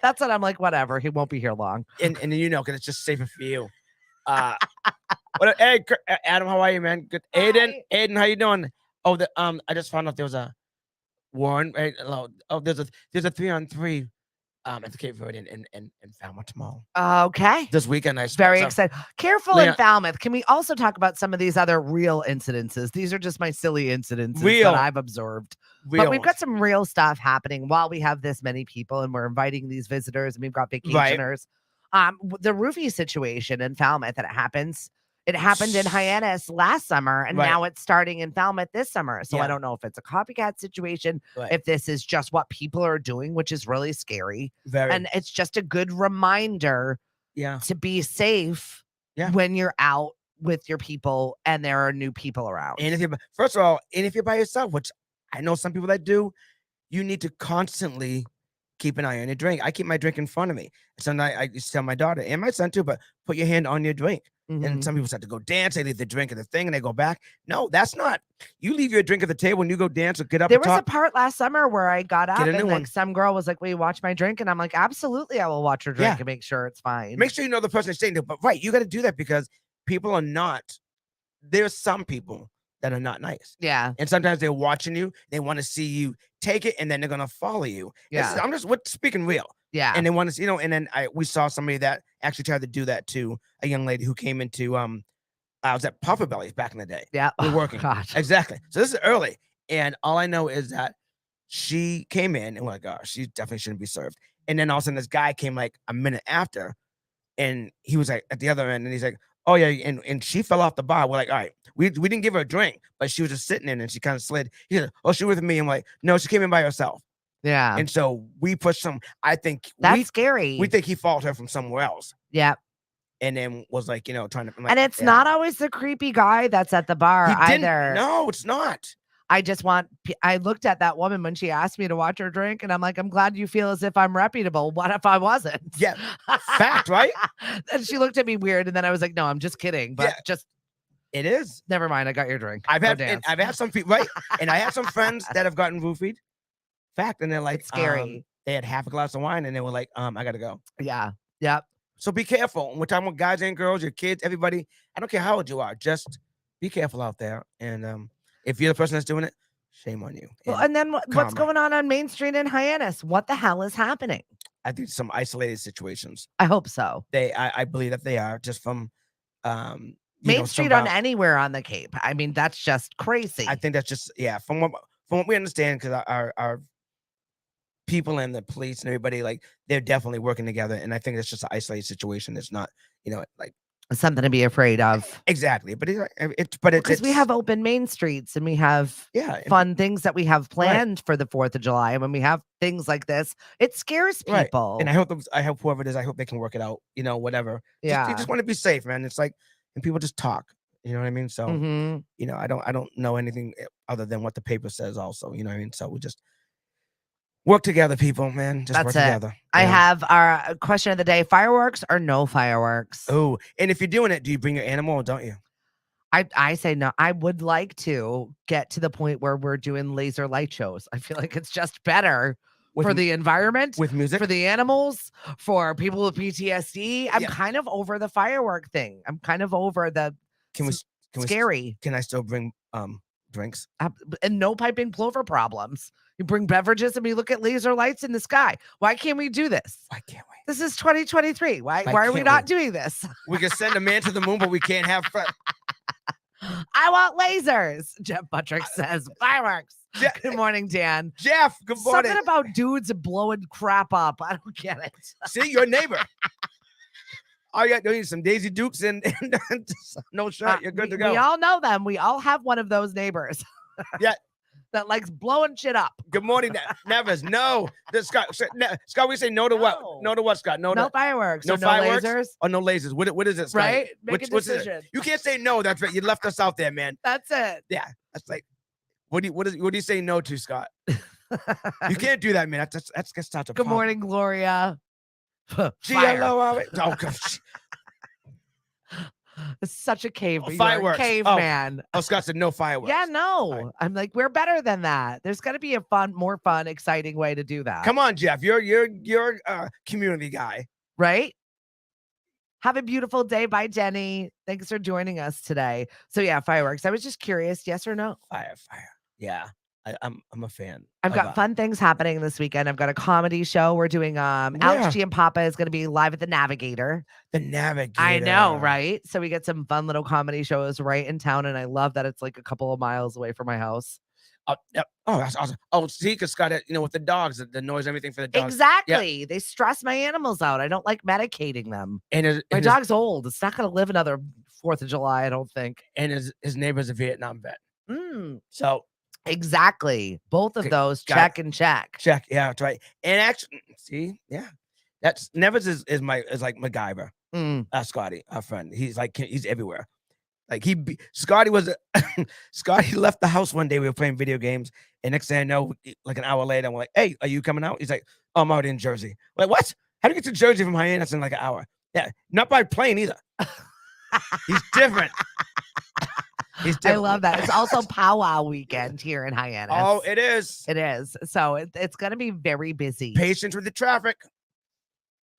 That's what I'm like, whatever. He won't be here long. And you know, because it's just safer for you. Hey, Adam, how are you, man? Good. Aiden, how you doing? Oh, I just found out there was a Warren. Right? Oh, there's a 3-on-3 at the Cape Verde in Falmouth tomorrow. Okay. This weekend, I very excited. Careful Leon, in Falmouth. Can we also talk about some of these other real incidences? These are just my silly incidences that I've observed. But we've got some real stuff happening while we have this many people and we're inviting these visitors and we've got vacationers. Right. The roofie situation in Falmouth that it happened in Hyannis last summer, and now it's starting in Falmouth this summer. So I don't know if it's a copycat situation, if this is just what people are doing, which is really scary. And it's just a good reminder to be safe when you're out with your people and there are new people around. And if you're by yourself, which I know some people that do, you need to constantly keep an eye on your drink. I keep my drink in front of me. Sometimes I used to tell my daughter and my son too, but put your hand on your drink. And some people start to go dance. They leave the drink at the thing and they go back. No, that's not. You leave your drink at the table and you go dance or get up. There was a part last summer where I got up and like some girl was like, "Will you watch my drink?" And I'm like, "Absolutely, I will watch her drink and make sure it's fine." Make sure you know the person that's staying there. But you got to do that because people are not. There's some people that are not nice. Yeah. And sometimes they're watching you. They want to see you take it and then they're gonna follow you. Yeah. I'm just speaking real. Yeah. And they want to, and then we saw somebody that actually tried to do that to a young lady who came into I was at Puffer Bellies back in the day. Yeah. We're working. God. Exactly. So this is early. And all I know is that she came in and we're like, oh, she definitely shouldn't be served. And then all of a sudden this guy came like a minute after and he was like at the other end and he's like, oh yeah. And she fell off the bar. We're like, all right, we didn't give her a drink, but she was just sitting in and she kind of slid. He said, oh, she was with me. I'm like, no, she came in by herself. Yeah. And so we pushed I think that's scary. We think he followed her from somewhere else. Yeah. And then was like, trying to. Like, and it's not always the creepy guy that's at the bar either. No, it's not. I looked at that woman when she asked me to watch her drink, and I'm like, I'm glad you feel as if I'm reputable. What if I wasn't? Yeah. Fact, right? And she looked at me weird, and then I was like, no, I'm just kidding. But it is. Never mind. I got your drink. I've had some people, right? And I had some friends that have gotten roofied. Fact. And they're like, it's scary. They had half a glass of wine, and they were like, I got to go. Yeah. Yep. So be careful. We're talking about guys and girls, your kids, everybody. I don't care how old you are. Just be careful out there. And if you're the person that's doing it, shame on you. Well, and then what's going on Main Street in Hyannis? What the hell is happening? I think some isolated situations. I hope so. I believe that they are just from Main Street on anywhere on the Cape. I mean, that's just crazy. I think that's just from what we understand, because our people and the police and everybody, like, they're definitely working together, and I think it's just an isolated situation. It's not, like something to be afraid of. Exactly, but it's because we have open main streets and we have fun things that we have planned for the 4th of July, and when we have things like this, it scares people. And I hope whoever it is, I hope they can work it out. Whatever. Yeah, you just want to be safe, man. It's like, and people just talk. You know what I mean? So I don't know anything other than what the paper says. Also, you know what I mean? So we just work together, people, man. Just work together. I have our question of the day: fireworks or no fireworks? Oh, and if you're doing it, do you bring your animal or don't you? I say no. I would like to get to the point where we're doing laser light shows. I feel like it's just better for the environment, with music, for the animals, for people with PTSD. I'm kind of over the firework thing. I'm kind of over the scary. Can I still bring drinks? And no piping plover problems. You bring beverages and we look at laser lights in the sky. Why can't we do this? Why can't we? This is 2023. Why are we not doing this? We can send a man to the moon, but we can't have fun. I want lasers. Jeff Buttrick says fireworks. Good morning, Dan. Jeff, good morning. Something about dudes blowing crap up. I don't get it. See, your neighbor. All you got to do is some Daisy Dukes and no shirt. You're good to go. We all know them. We all have one of those neighbors. Yeah. That likes blowing shit up. Good morning, Nevers. No, Scott. We say no to what? No to what, Scott? No fireworks. No fireworks. No lasers. Oh, no lasers. What is it, Scott? Right? Make a decision. You can't say no. That's right. You left us out there, man. That's it. Yeah, that's like. What do you say no to, Scott? You can't do that, man. That's gonna start a Good problem. morning, Gloria. Fire. G-L-O-R-A. Oh, gosh. It's such a cave. Oh, You're a fireworks. caveman. Oh, Scott said no fireworks. Yeah, no. Right. I'm like, we're better than that. There's got to be a more fun, exciting way to do that. Come on, Jeff. You're a community guy. Right? Have a beautiful day. Bye, Jenny. Thanks for joining us today. So yeah, fireworks. I was just curious, yes or no? Fire. Yeah. I'm a fan. I've got fun things happening this weekend. I've got a comedy show. We're doing Alex G and Papa is going to be live at the Navigator. The Navigator. I know, right? So we get some fun little comedy shows right in town, and I love that it's like a couple of miles away from my house. Yep. Oh, that's awesome. Oh, see, because Scott, with the dogs, the noise, everything for the dogs. Exactly. Yep. They stress my animals out. I don't like medicating them. And my dog's old. It's not going to live another 4th of July, I don't think. And his neighbor's a Vietnam vet. So. Exactly. Both of those check and check. Check. Yeah, that's right. And actually, see, yeah. That's Nevers is like MacGyver. Scotty, our friend. He's everywhere. Like Scotty left the house one day. We were playing video games, and next thing I know, like an hour later, I'm like, "Hey, are you coming out?" He's like, "Oh, I'm out in Jersey." I'm like, what? How do you get to Jersey from Hyannis in like an hour? Yeah, not by plane either. He's different. I love that. It's also powwow weekend here in Hyannis. Oh, it is. It is. So it's going to be very busy. Patience with the traffic.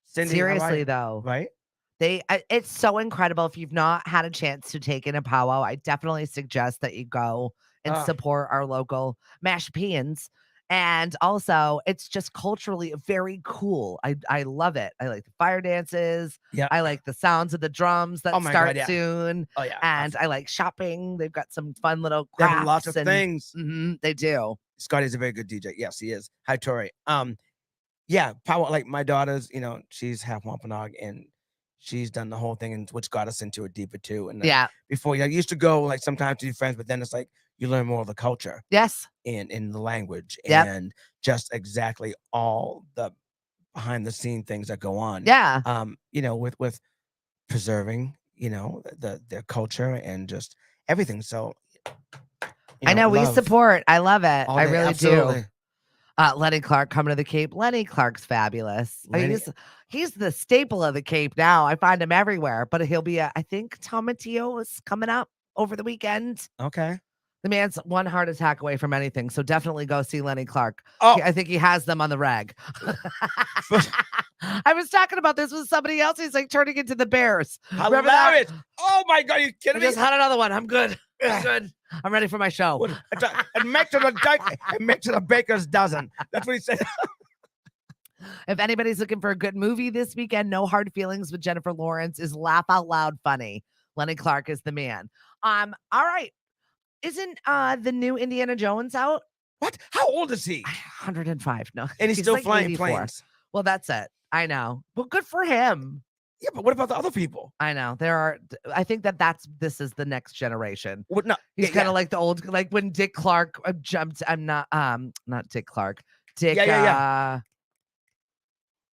Cindy, seriously, though. Right? It's so incredible. If you've not had a chance to take in a powwow, I definitely suggest that you go and support our local mashed peons. And also, it's just culturally very cool. I love it. I like the fire dances. Yeah. I like the sounds of the drums that start soon. Oh, yeah. And I like shopping. They've got some fun little crafts. They have lots of things. They do. Scotty's a very good DJ. Yes, he is. Hi, Tori. Yeah, power. Like my daughter's, she's half Wampanoag, and she's done the whole thing, and which got us into it deeper too. And before, I used to go like sometimes to be friends, but then it's like you learn more of the culture. Yes. And in the language and just exactly all the behind the scene things that go on. Yeah. With preserving, their culture and just everything. So I know we support. I love it. I really absolutely. do. Lenny Clark coming to the Cape. Lenny Clark's fabulous. He's the staple of the Cape now. I find him everywhere, but he'll be I think Tomatillo is coming up over the weekend. Okay. The man's one heart attack away from anything. So definitely go see Lenny Clark. Oh. I think he has them on the rag. I was talking about this with somebody else. He's like turning into the Bears. Remember that? Oh my God, are you kidding me? I just had another one. I'm good. I'm good. I'm ready for my show. And make to the baker's dozen. That's what he said. If anybody's looking for a good movie this weekend, No Hard Feelings with Jennifer Lawrence is laugh out loud funny. Lenny Clark is the man. All right. Isn't the new Indiana Jones out? What? How old is he? 105. No. And he's still like flying 84. Planes. Well, that's it. I know. Well, good for him. Yeah, but what about the other people? I know. I think this is the next generation. Well, no, he's kind of like the old, like when Dick Clark jumped. I'm not Dick Clark.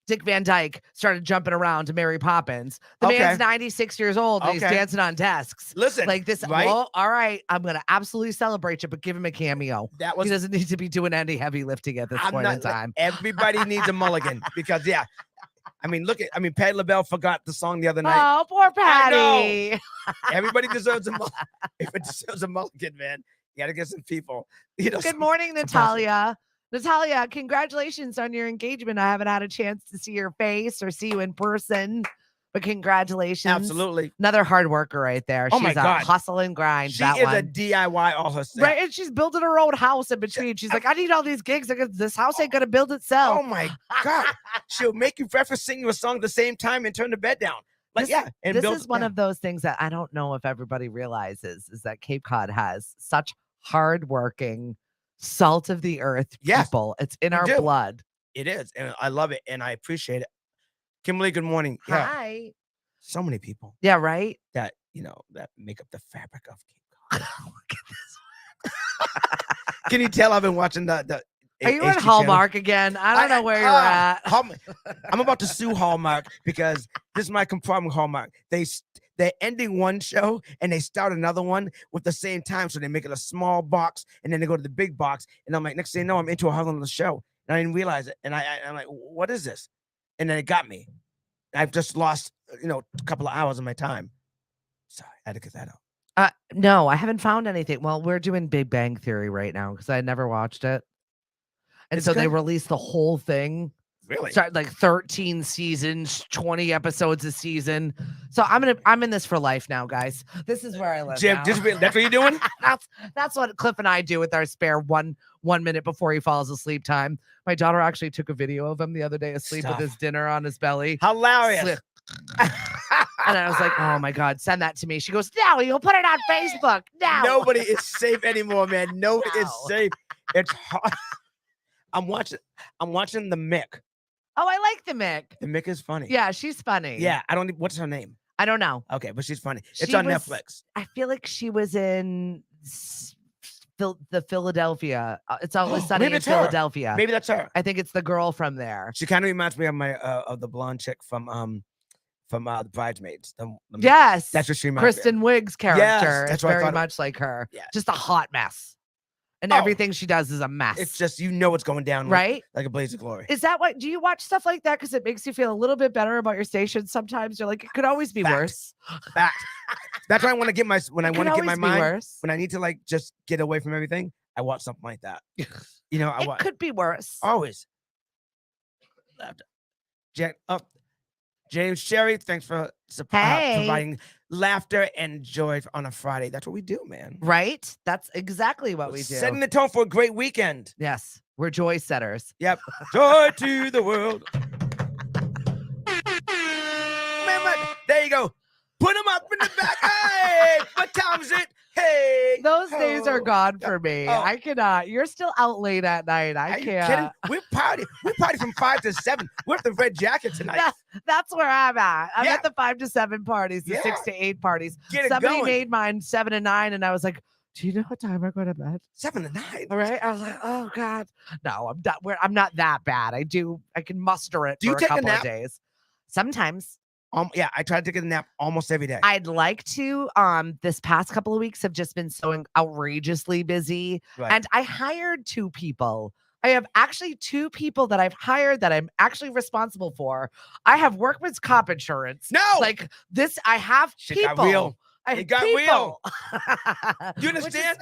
Dick Van Dyke started jumping around to Mary Poppins. The man's 96 years old and he's dancing on desks. Listen, like this. Right? Well, all right, I'm gonna absolutely celebrate you, but give him a cameo. He doesn't need to be doing any heavy lifting at this point in time. Everybody needs a mulligan because Patti LaBelle forgot the song the other night. Oh, poor Patty. Everybody deserves a mulligan. If it deserves a mulligan, man, you got to get some people. Good morning, Natalia. Natalia, congratulations on your engagement. I haven't had a chance to see your face or see you in person, but congratulations. Absolutely. Another hard worker right there. Oh she's my God. Hustle and grind. She is a DIY all herself. Right, and she's building her own house in between. She's like, I need all these gigs. This house ain't going to build itself. Oh my God. She'll make you breakfast, sing you a song at the same time and turn the bed down. This is one of those things that I don't know if everybody realizes is that Cape Cod has such hardworking, salt of the earth people. It's in our blood. It is. And I love it. And I appreciate it. Kimberly, good morning. Hi. Yeah. So many people. Yeah, right? That make up the fabric of Cape Cod. Look at this. Can you tell I've been watching the Are you at Hallmark channel again? I don't know where you're at. I'm about to sue Hallmark because this is my problem with Hallmark. They they're ending one show and they start another one with the same time. So they make it a small box and then they go to the big box. And I'm like, next thing you know, I'm into a whole other show. And I didn't realize it. And I'm like, what is this? And then it got me. I've just lost, a couple of hours of my time. Sorry, I had to get that out. No, I haven't found anything. Well, we're doing Big Bang Theory right now because I never watched it. And It's so they good. released the whole thing. Really? Start like 13 seasons, 20 episodes a season. So I'm in this for life now, guys. This is where I live. Jim, now. that's what you're doing? That's what Cliff and I do with our spare one minute before he falls asleep time. My daughter actually took a video of him the other day asleep with his dinner on his belly. Hilarious. And I was like, oh my God, send that to me. She goes, no, you'll put it on Facebook. No. Nobody is safe anymore, man. Nobody is safe. It's hard. I'm watching the Mick. Oh, I like the Mick. The Mick is funny. Yeah, she's funny. Yeah, what's her name? I don't know. Okay, but she's funny. It's on Netflix. I feel like she was in the Philadelphia. It's Always Sunny in Philadelphia. Maybe that's her. I think it's the girl from there. She kind of reminds me of of the blonde chick from the Bridesmaids. Yes, that's what she reminds me of. Kristen Wiig's character. Yes, that's is very much like her. Yeah. Just a hot mess. And everything she does is a mess. It's just, what's going down, right? Like a blaze of glory. Is that what? Do you watch stuff like that because it makes you feel a little bit better about your station? Sometimes you're like, it could always be worse. Fact. That's why I want to get my mind. Worse. When I need to just get away from everything, I watch something like that. It could be worse. Always. James Sherry, thanks for providing laughter and joy on a Friday. That's what we do, man. Right? That's exactly what we do. Setting the tone for a great weekend. Yes. We're joy setters. Yep. Joy to the world. There you go. Put them up in the back. Hey, what time is it? Hey. Those days are gone for me. I cannot. You're still out late at night. I can't. We party from 5 to 7. We're at the Red Jacket tonight. That's where I'm at. I'm at the 5 to 7 parties, the 6 to 8 parties. Somebody made mine 7 to 9, and I was like, do you know what time I go to bed? 7 to 9. All right. I was like, oh God. No, I'm not that bad. I can muster it for a couple of days. Sometimes. Yeah, I try to take a nap almost every day. I'd like to. This past couple of weeks have just been so outrageously busy. Right. And I hired 2 people. I have actually 2 people that I've hired that I'm actually responsible for. I have workman's comp insurance. No! Like this, I have people. Got real. It got real. You understand?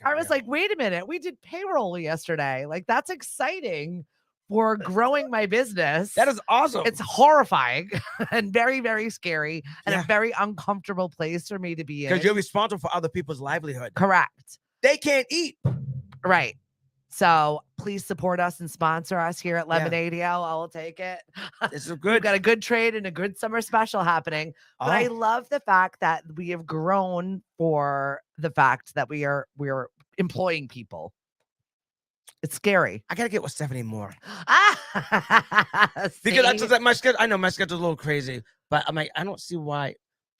I was like, wait a minute. We did payroll yesterday. Like, that's exciting. For growing my business. That is awesome. It's horrifying and very, very scary and a very uncomfortable place for me to be in. Because you're responsible for other people's livelihood. Correct. They can't eat. Right. So please support us and sponsor us here at Lemonade AL. I will take it. This is good. We've got a good trade and a good summer special happening. But I love the fact that we have grown for the fact that we're employing people. It's scary. I gotta get with Stephanie more. Because that's just like my schedule. I know my schedule's a little crazy, but I'm like, I don't see why.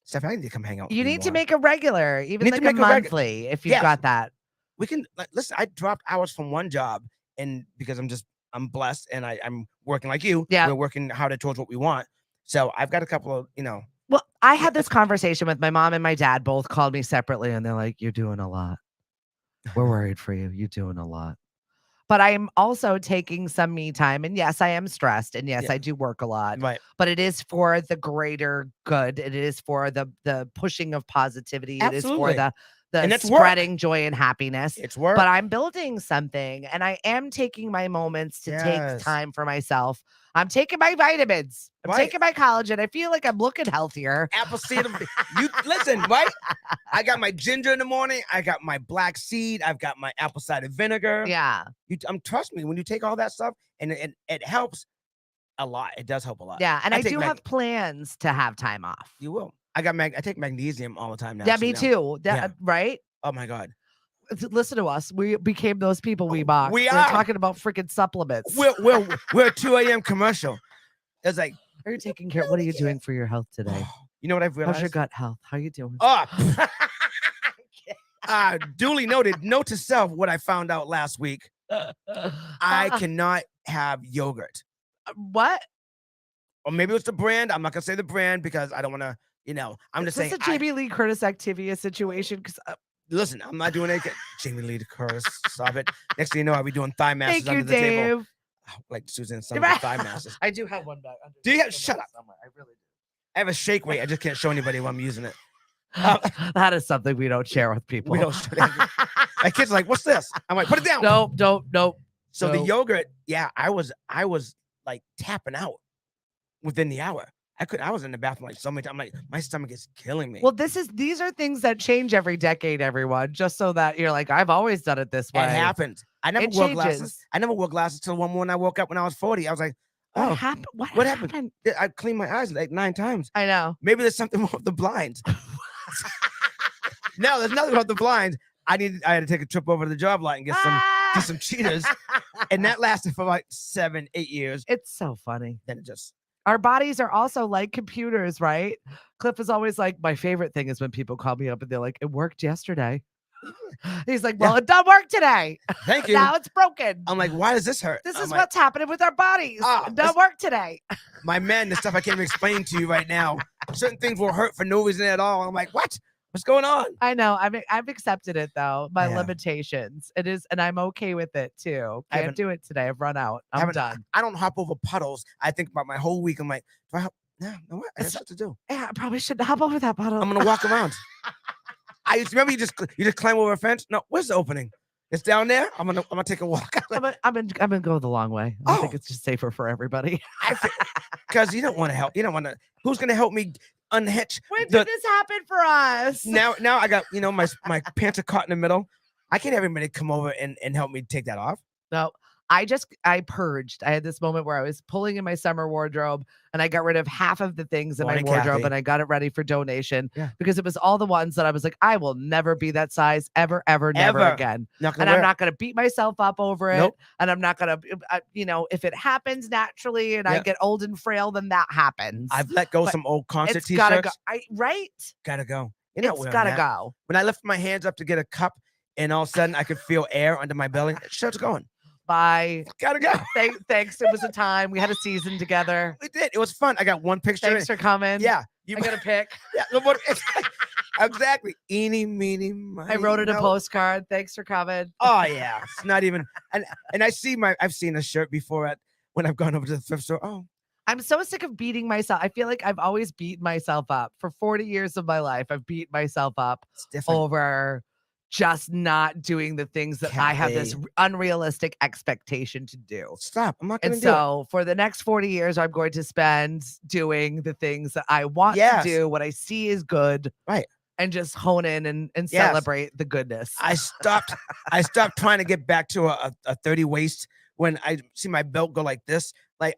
Stephanie, I need to come hang out. You need to make a regular, even like a monthly, if you've got that. We can listen. I dropped hours from one job, and because I'm blessed, and I'm working like you. Yeah, we're working harder towards what we want. So I've got a couple of Well, I had this conversation with my mom and my dad. Both called me separately, and they're like, "You're doing a lot. We're worried for you. You're doing a lot." But I'm also taking some me time. And yes, I am stressed. And yes, I do work a lot. Right. But it is for the greater good. It is for the pushing of positivity. Absolutely. It is for the spreading joy and happiness. It's work. But I'm building something. And I am taking my moments to take time for myself. I'm taking my vitamins. I'm taking my collagen. I feel like I'm looking healthier. Apple cider. You listen, right? I got my ginger in the morning. I got my black seed. I've got my apple cider vinegar. Yeah. Trust me, when you take all that stuff, and it helps a lot. It does help a lot. Yeah, and I do have plans to have time off. You will. I take magnesium all the time now. Yeah, me too. Right? Oh my God. Listen to us. We became those people we mocked. We're talking about freaking supplements. We're a 2 a.m. commercial. It's like, are you taking care? What are you doing for your health today? You know what I've realized? How's your gut health? How you doing? Duly noted. Note to self what I found out last week. I cannot have yogurt. What? Or maybe it's the brand. I'm not gonna say the brand because I don't want to, You know, I'm Is just this saying. a Jamie Lee Curtis Activia situation? Because Listen, I'm not doing anything. Jamie Lee Curtis, stop it. Next thing you know, I'll be doing thigh masters thank you, under the table. Dave. Like Susan Summer's thigh masters. I do have one back. Do you have? Shut up. Somewhere. I really do. I have a shake weight. I just can't show anybody while I'm using it. That is something we don't share with people. We don't. My kid's like, "What's this?" I'm like, "Put it down." Nope. So the yogurt, yeah, I was like tapping out within the hour. I was in the bathroom like so many times. I'm like, my stomach is killing me. Well, these are things that change every decade, everyone. Just so that you're like, I've always done it this way. It happens. I never wore glasses. I never wore glasses till one morning I woke up when I was 40. I was like, oh, what happened? I cleaned my eyes like 9 times. I know. Maybe there's something wrong with the blinds. No, there's nothing about the blinds. I had to take a trip over to the job lot and get some cheaters, and that lasted for like 7-8 years. It's so funny. Then it just. Our bodies are also like computers, right? Cliff is always like, my favorite thing is when people call me up and they're like, it worked yesterday. He's like, well, it doesn't work today. Thank you. Now it's broken. I'm like, why does this hurt? This is what's happening with our bodies. It doesn't work today. My man, the stuff I can't even explain to you right now. Certain things will hurt for no reason at all. I'm like, what? What's going on? I know. I've accepted it though. My limitations. It is, and I'm okay with it too. Can't do it today. I've run out. I'm done. I don't hop over puddles. I think about my whole week. I'm like, do I hop? No, what? I have stuff to do. Yeah, I probably shouldn't hop over that puddle. I'm gonna walk around. I used to remember you just climb over a fence. No, where's the opening? It's down there. I'm gonna take a walk. I'm gonna go the long way. I think it's just safer for everybody. Because you don't want to help. You don't want to. Who's gonna help me unhitch? When did this happen for us? Now I got my pants are caught in the middle. I can't have everybody come over and help me take that off. No. I purged. I had this moment where I was pulling in my summer wardrobe and I got rid of half of the things in my wardrobe and I got it ready for donation because it was all the ones that I was like, I will never be that size ever again. And I'm not going to beat myself up over it. Nope. And I'm not going to, if it happens naturally and I get old and frail, then that happens. I've let go some old concert t-shirts. Gotta go. Right? Gotta go. It's gotta go. When I lift my hands up to get a cup and all of a sudden I could feel air under my belly, shirt's going. Bye. Gotta go. Thanks. It was a time. We had a season together. We did. It was fun. I got one picture. Thanks for coming. Yeah. I got a pic. Yeah. Exactly. Eeny, meeny, miny. I wrote it a postcard. Thanks for coming. Oh yeah. It's not even. And I've seen a shirt before when I've gone over to the thrift store. Oh. I'm so sick of beating myself. I feel like I've always beaten myself up. For 40 years of my life, I've beat myself up over just not doing the things that I have this unrealistic expectation to do. Stop. I'm not going to do so for the next 40 years, I'm going to spend doing the things that I want to do, what I see is good. Right. And just hone in and celebrate the goodness. I stopped trying to get back to a 30 waist when I see my belt go like this. Like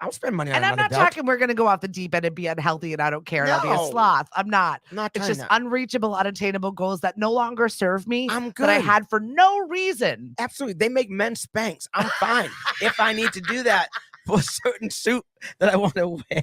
I'll spend money on and I'm not belt. talking we're going to go off the deep end and be unhealthy and I don't care. No. I'll be a sloth. I'm not. It's just unreachable, unattainable goals that no longer serve me. I'm good. That I had for no reason. Absolutely. They make men's Spanx. I'm fine if I need to do that for a certain suit that I want to wear.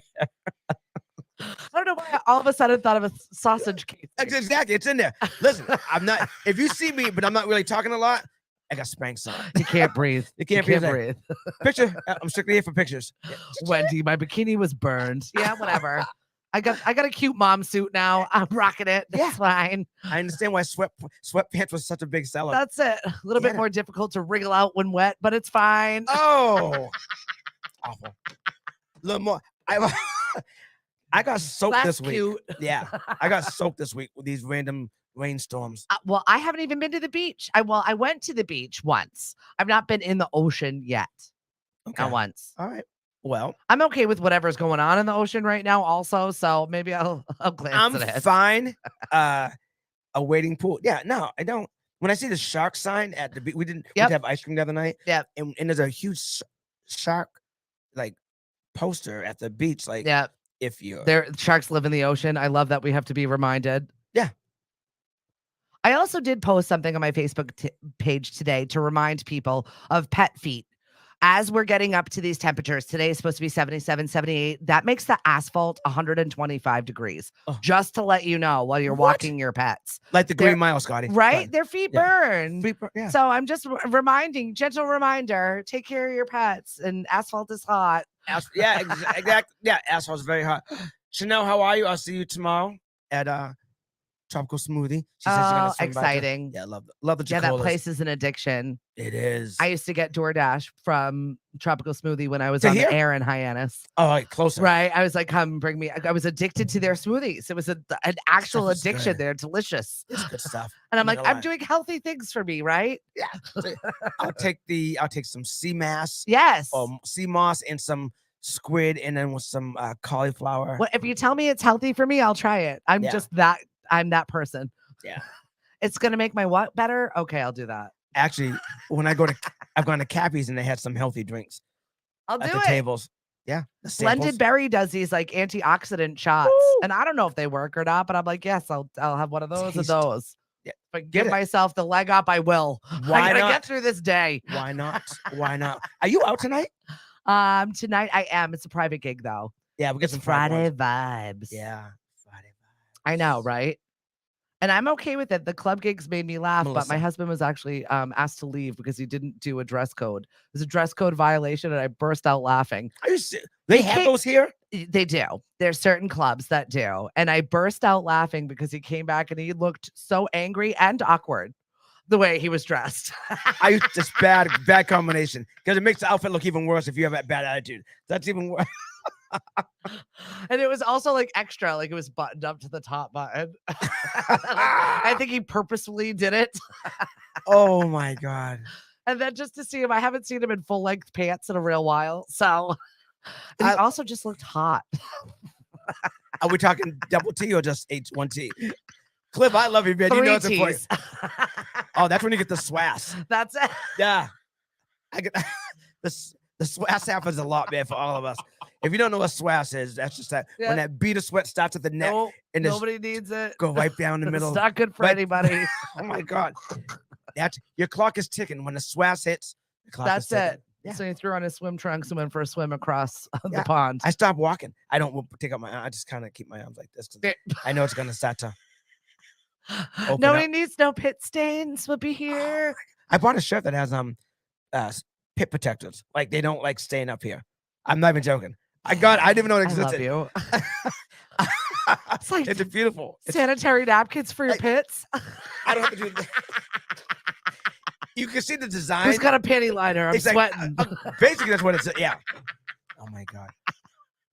I don't know why I all of a sudden thought of a sausage case. Exactly. It's in there. Listen, I'm not, if you see me, but I'm not really talking a lot, I got Spanx on. You can't breathe. You can't breathe. Picture. I'm strictly here for pictures. Yeah. Wendy, my bikini was burned. Yeah, whatever. I got a cute mom suit now. I'm rocking it. That's fine. I understand why sweatpants was such a big seller. That's it. A little bit more difficult to wriggle out when wet, but it's fine. Oh, awful. A little more. I got soaked this week. Cute. Yeah, I got soaked this week with these random rainstorms. Well, I haven't even been to the beach. I went to the beach once. I've not been in the ocean yet. Okay. Not once. All right. Well, I'm okay with whatever's going on in the ocean right now also, so maybe I'll glance at it. I'm fine. Awaiting pool. Yeah, no, I don't. When I see the shark sign at the beach, we did have ice cream the other night. Yeah. And there's a huge shark like poster at the beach. Like, if you're sharks live in the ocean. I love that we have to be reminded. Yeah. I also did post something on my Facebook page today to remind people of pet feet. As we're getting up to these temperatures, today is supposed to be 77, 78. That makes the asphalt 125 degrees. Just to let you know while you're walking your pets. Like the Green Mile, Scotty. Right? Their feet burn. Yeah. So I'm just gentle reminder, take care of your pets. And asphalt is hot. Yeah, exactly. Yeah, asphalt's very hot. Chanel, how are you? I'll see you tomorrow at Tropical Smoothie. She says she's gonna Oh, swing by. exciting. Yeah, love the Yeah, that Chicolas. place is an addiction. It is. I used to get DoorDash from Tropical Smoothie when I was To on here? the air in Hyannis. Oh, like closer. Right. I was like, come bring me. I was addicted to their smoothies. It was an actual Stuff is addiction. good. They're delicious. It's good stuff. And I'm like, not gonna I'm lie. doing healthy things for me, right? Yeah. I'll take some sea mass, Yes. sea moss, and some squid, and then with some cauliflower. Well, if you tell me it's healthy for me, I'll try it. I'm that person. Yeah. It's gonna make my what better? Okay, I'll do that. Actually, I've gone to Cappy's and they had some healthy drinks I'll at do the it. tables. Yeah. The Blended samples. Berry does these like antioxidant shots, Woo! and I don't know if they work or not, but I'm like, yes, I'll have one of those Taste. and those. Yeah, If I get give it. myself the leg up, I will. Why I gotta not? get through this day. Why not? Why not? Are you out tonight? Tonight I am. It's a private gig though. Yeah, we get It's some fried Friday ones. vibes. Yeah, Friday vibes. I know, right? And I'm okay with it. The club gigs made me laugh, but my Melissa. husband was actually asked to leave because he didn't do a dress code. It was a dress code violation, and I burst out laughing. Are you serious? They have those here? They do. There's certain clubs that do. And I burst out laughing because he came back and he looked so angry and awkward the way he was dressed. Just bad combination, because it makes the outfit look even worse if you have that bad attitude. That's even worse. And it was also like extra, like it was buttoned up to the top button. I think he purposefully did it. Oh my God. And then just to see him, I haven't seen him in full length pants in a real while. So, and he also just looked hot. Are we talking double T or just H1T? Cliff, I love you, man. You Three know it's important. Ts. Oh, that's when you get the swass. That's it. Yeah. I get the swass happens a lot, man, for all of us. If you don't know what swass is, that's just that when that bead of sweat starts at the neck No, and just nobody needs it. go right down the middle. It's not good for But- anybody. Oh my God. Your clock is ticking. When the swass hits, the clock is That's ticking. it. Yeah. So he threw on his swim trunks and went for a swim across Yeah. the pond. I stopped walking. I don't take out my arm. I just kind of keep my arms like this, 'cause I know it's gonna start to open Nobody up. needs no pit stains. We'll be here. I bought a shirt that has pit protectors. Like they don't like staying up here. I'm not even joking. I didn't even know it I love existed. you. It's like It's beautiful. sanitary napkins for your like- pits. I don't have to do that. You can see the design. Who's got a panty liner? I'm It's like, sweating. basically, that's what it's. Yeah. Oh my God.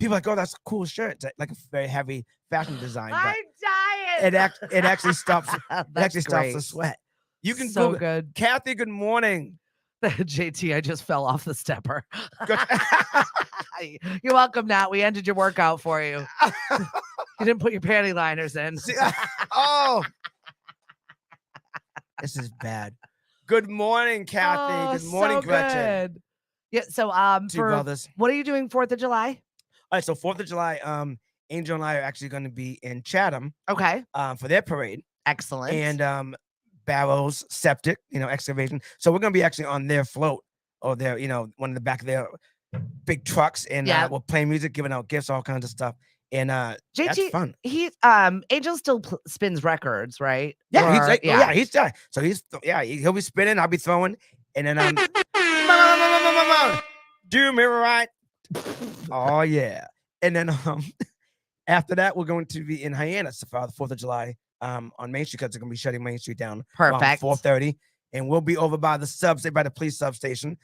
People are like, oh, that's a cool shirt. It's like a very heavy fashion design, but I'm dying. it actually stops. It That's actually stops the great. sweat. You can so Google. good. Kathy, good morning. JT, I just fell off the stepper. Good- You're welcome, Nat. We ended your workout for you. You didn't put your panty liners in. See, oh, this is bad. Good morning, Kathy. Good morning, so Gretchen. good. Yeah. So Two for brothers. what are you doing 4th of July? All right, so 4th of July, Angel and I are actually going to be in Chatham Okay. for their parade. Excellent. And Barrows Septic, excavation. So we're going to be actually on their float or their, one of the back of their big trucks, and Yeah. we're playing music, giving out gifts, all kinds of stuff. And that's JT, fun. he Angel still spins records, right? Yeah, he's Or- like, he's done. So he'll be spinning, I'll be throwing, and then do me right. Oh yeah. And then after that, we're going to be in Hyannis for the 4th of July on Main Street, because they're going to be shutting Main Street down Perfect. 4:30, and we'll be over by the police substation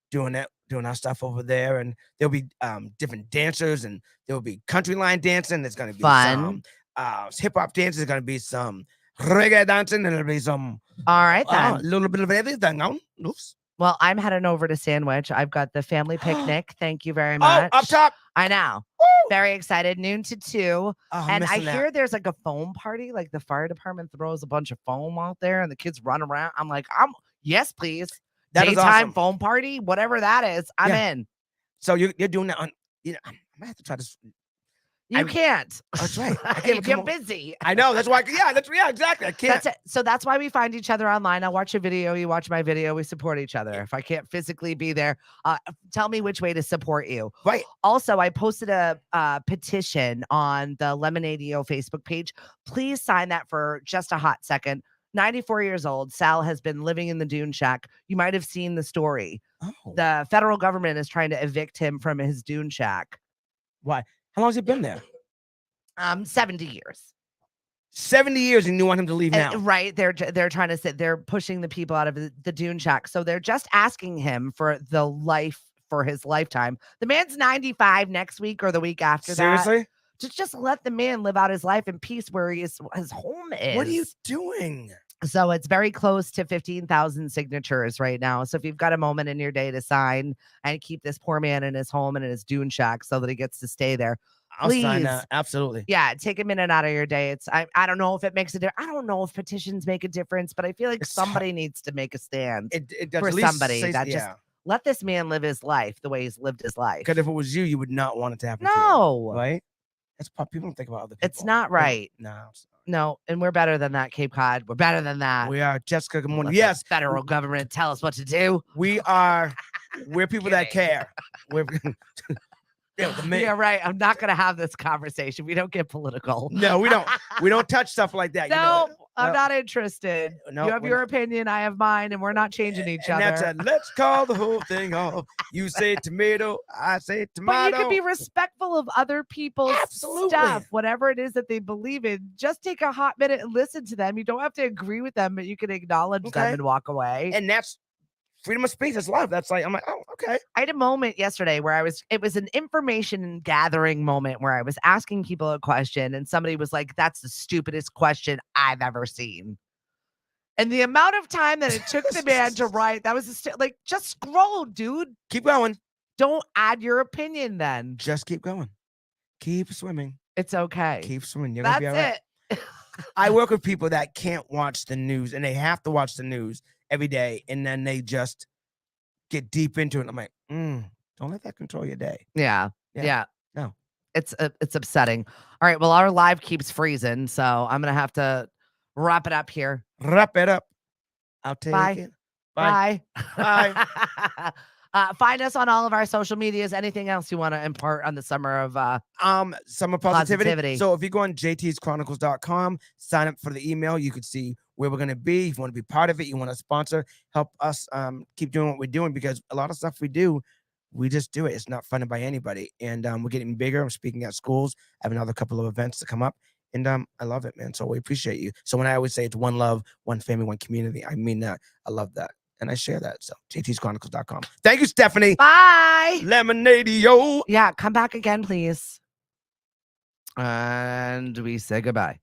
doing our stuff over there, and there'll be different dancers, and there'll be country line dancing. There's going to be Fun. some hip hop dancing. There's going to be some reggae dancing, and there'll be some All right then. a little bit of everything on. Oops. Well, I'm heading over to Sandwich. I've got the family picnic. Thank you very Oh, much. up top. I know. Woo! Very excited. Noon to 2. Oh, I'm And I missing that. hear there's like a foam party. Like the fire department throws a bunch of foam out there and the kids run around. I'm like, yes, please. That is Daytime awesome. foam party, whatever that is. I'm Yeah. in. So you're doing that on. I might have to try this. You can't. That's right. I can't You come get on- busy. I know. That's why. Yeah, exactly. I can't. That's it. So that's why we find each other online. I'll watch a video. You watch my video. We support each other. If I can't physically be there, tell me which way to support you. Right. Also, I posted a petition on the Lemonade.io Facebook page. Please sign that for just a hot second. 94 years old. Sal has been living in the Dune Shack. You might have seen the story. Oh. The federal government is trying to evict him from his Dune Shack. Why? How long has he been there? 70 years. 70 years, and you want him to leave now. Right. They're trying to sit, they're pushing the people out of the dune shack. So they're just asking him for the life for his lifetime. The man's 95 next week or the week after that. Seriously? Just let the man live out his life in peace where his home is. What are you doing? So it's very close to 15,000 signatures right now. So if you've got a moment in your day to sign and keep this poor man in his home and in his dune shack so that he gets to stay there, I'll sign please. that. Absolutely. Yeah, take a minute out of your day. I don't know if it makes a difference. I don't know if petitions make a difference, but I feel like somebody needs to make a stand It does for at least somebody say- that just let this man live his life the way he's lived his life. Because if it was you, you would not want it to happen to No. you. Right? That's what people don't think about other people. It's not right. No. I'm sorry. No, and we're better than that, Cape Cod. We're better than that. We are. Jessica, good morning. Let the Yes. federal government tell us what to do. We are. We're people that Kidding. care. We're yeah, the man. Yeah, right. I'm not going to have this conversation. We don't get political. No, we don't. We don't touch stuff like that. No, You know? I'm No. not interested. No, You have we're your not. opinion. I have mine, and we're not changing each And other. that's a let's call the whole thing off. You say tomato, I say But tomato. you can be respectful of other people's Absolutely. stuff, whatever it is that they believe in. Just take a hot minute and listen to them. You don't have to agree with them, but you can acknowledge them Okay. and walk away. And that's freedom of speech. That's love. That's like, I'm like, oh, okay. I had a moment yesterday where it was an information gathering moment where I was asking people a question and somebody was like, that's the stupidest question I've ever seen. And the amount of time that it took the man to write, that was like, just scroll, dude. Keep going. Don't add your opinion then. Just keep going. Keep swimming. It's okay. Keep swimming. You're gonna That's be all right. it. I work with people that can't watch the news and they have to watch the news every day, and then they just get deep into it. I'm like, don't let that control your day. Yeah. Yeah. Yeah. No. It's upsetting. All right. Well, our live keeps freezing, so I'm gonna have to wrap it up here. Wrap it up. I'll take Bye. it. Bye. Bye. Find us on all of our social medias. Anything else you want to impart on the summer of Summer positivity. Positivity. So if you go on jtschronicles.com, sign up for the email, you can see where we're going to be. If you want to be part of it, you want to sponsor, help us keep doing what we're doing, because a lot of stuff we do, we just do it. It's not funded by anybody. And we're getting bigger. I'm speaking at schools. I have another couple of events to come up. And I love it, man. So we appreciate you. So when I always say it's one love, one family, one community, I mean that. I love that. And I share that. So jtschronicles.com. Thank you, Stephanie. bye. Lemonade-yo. Yeah, come back again, please. And we say goodbye.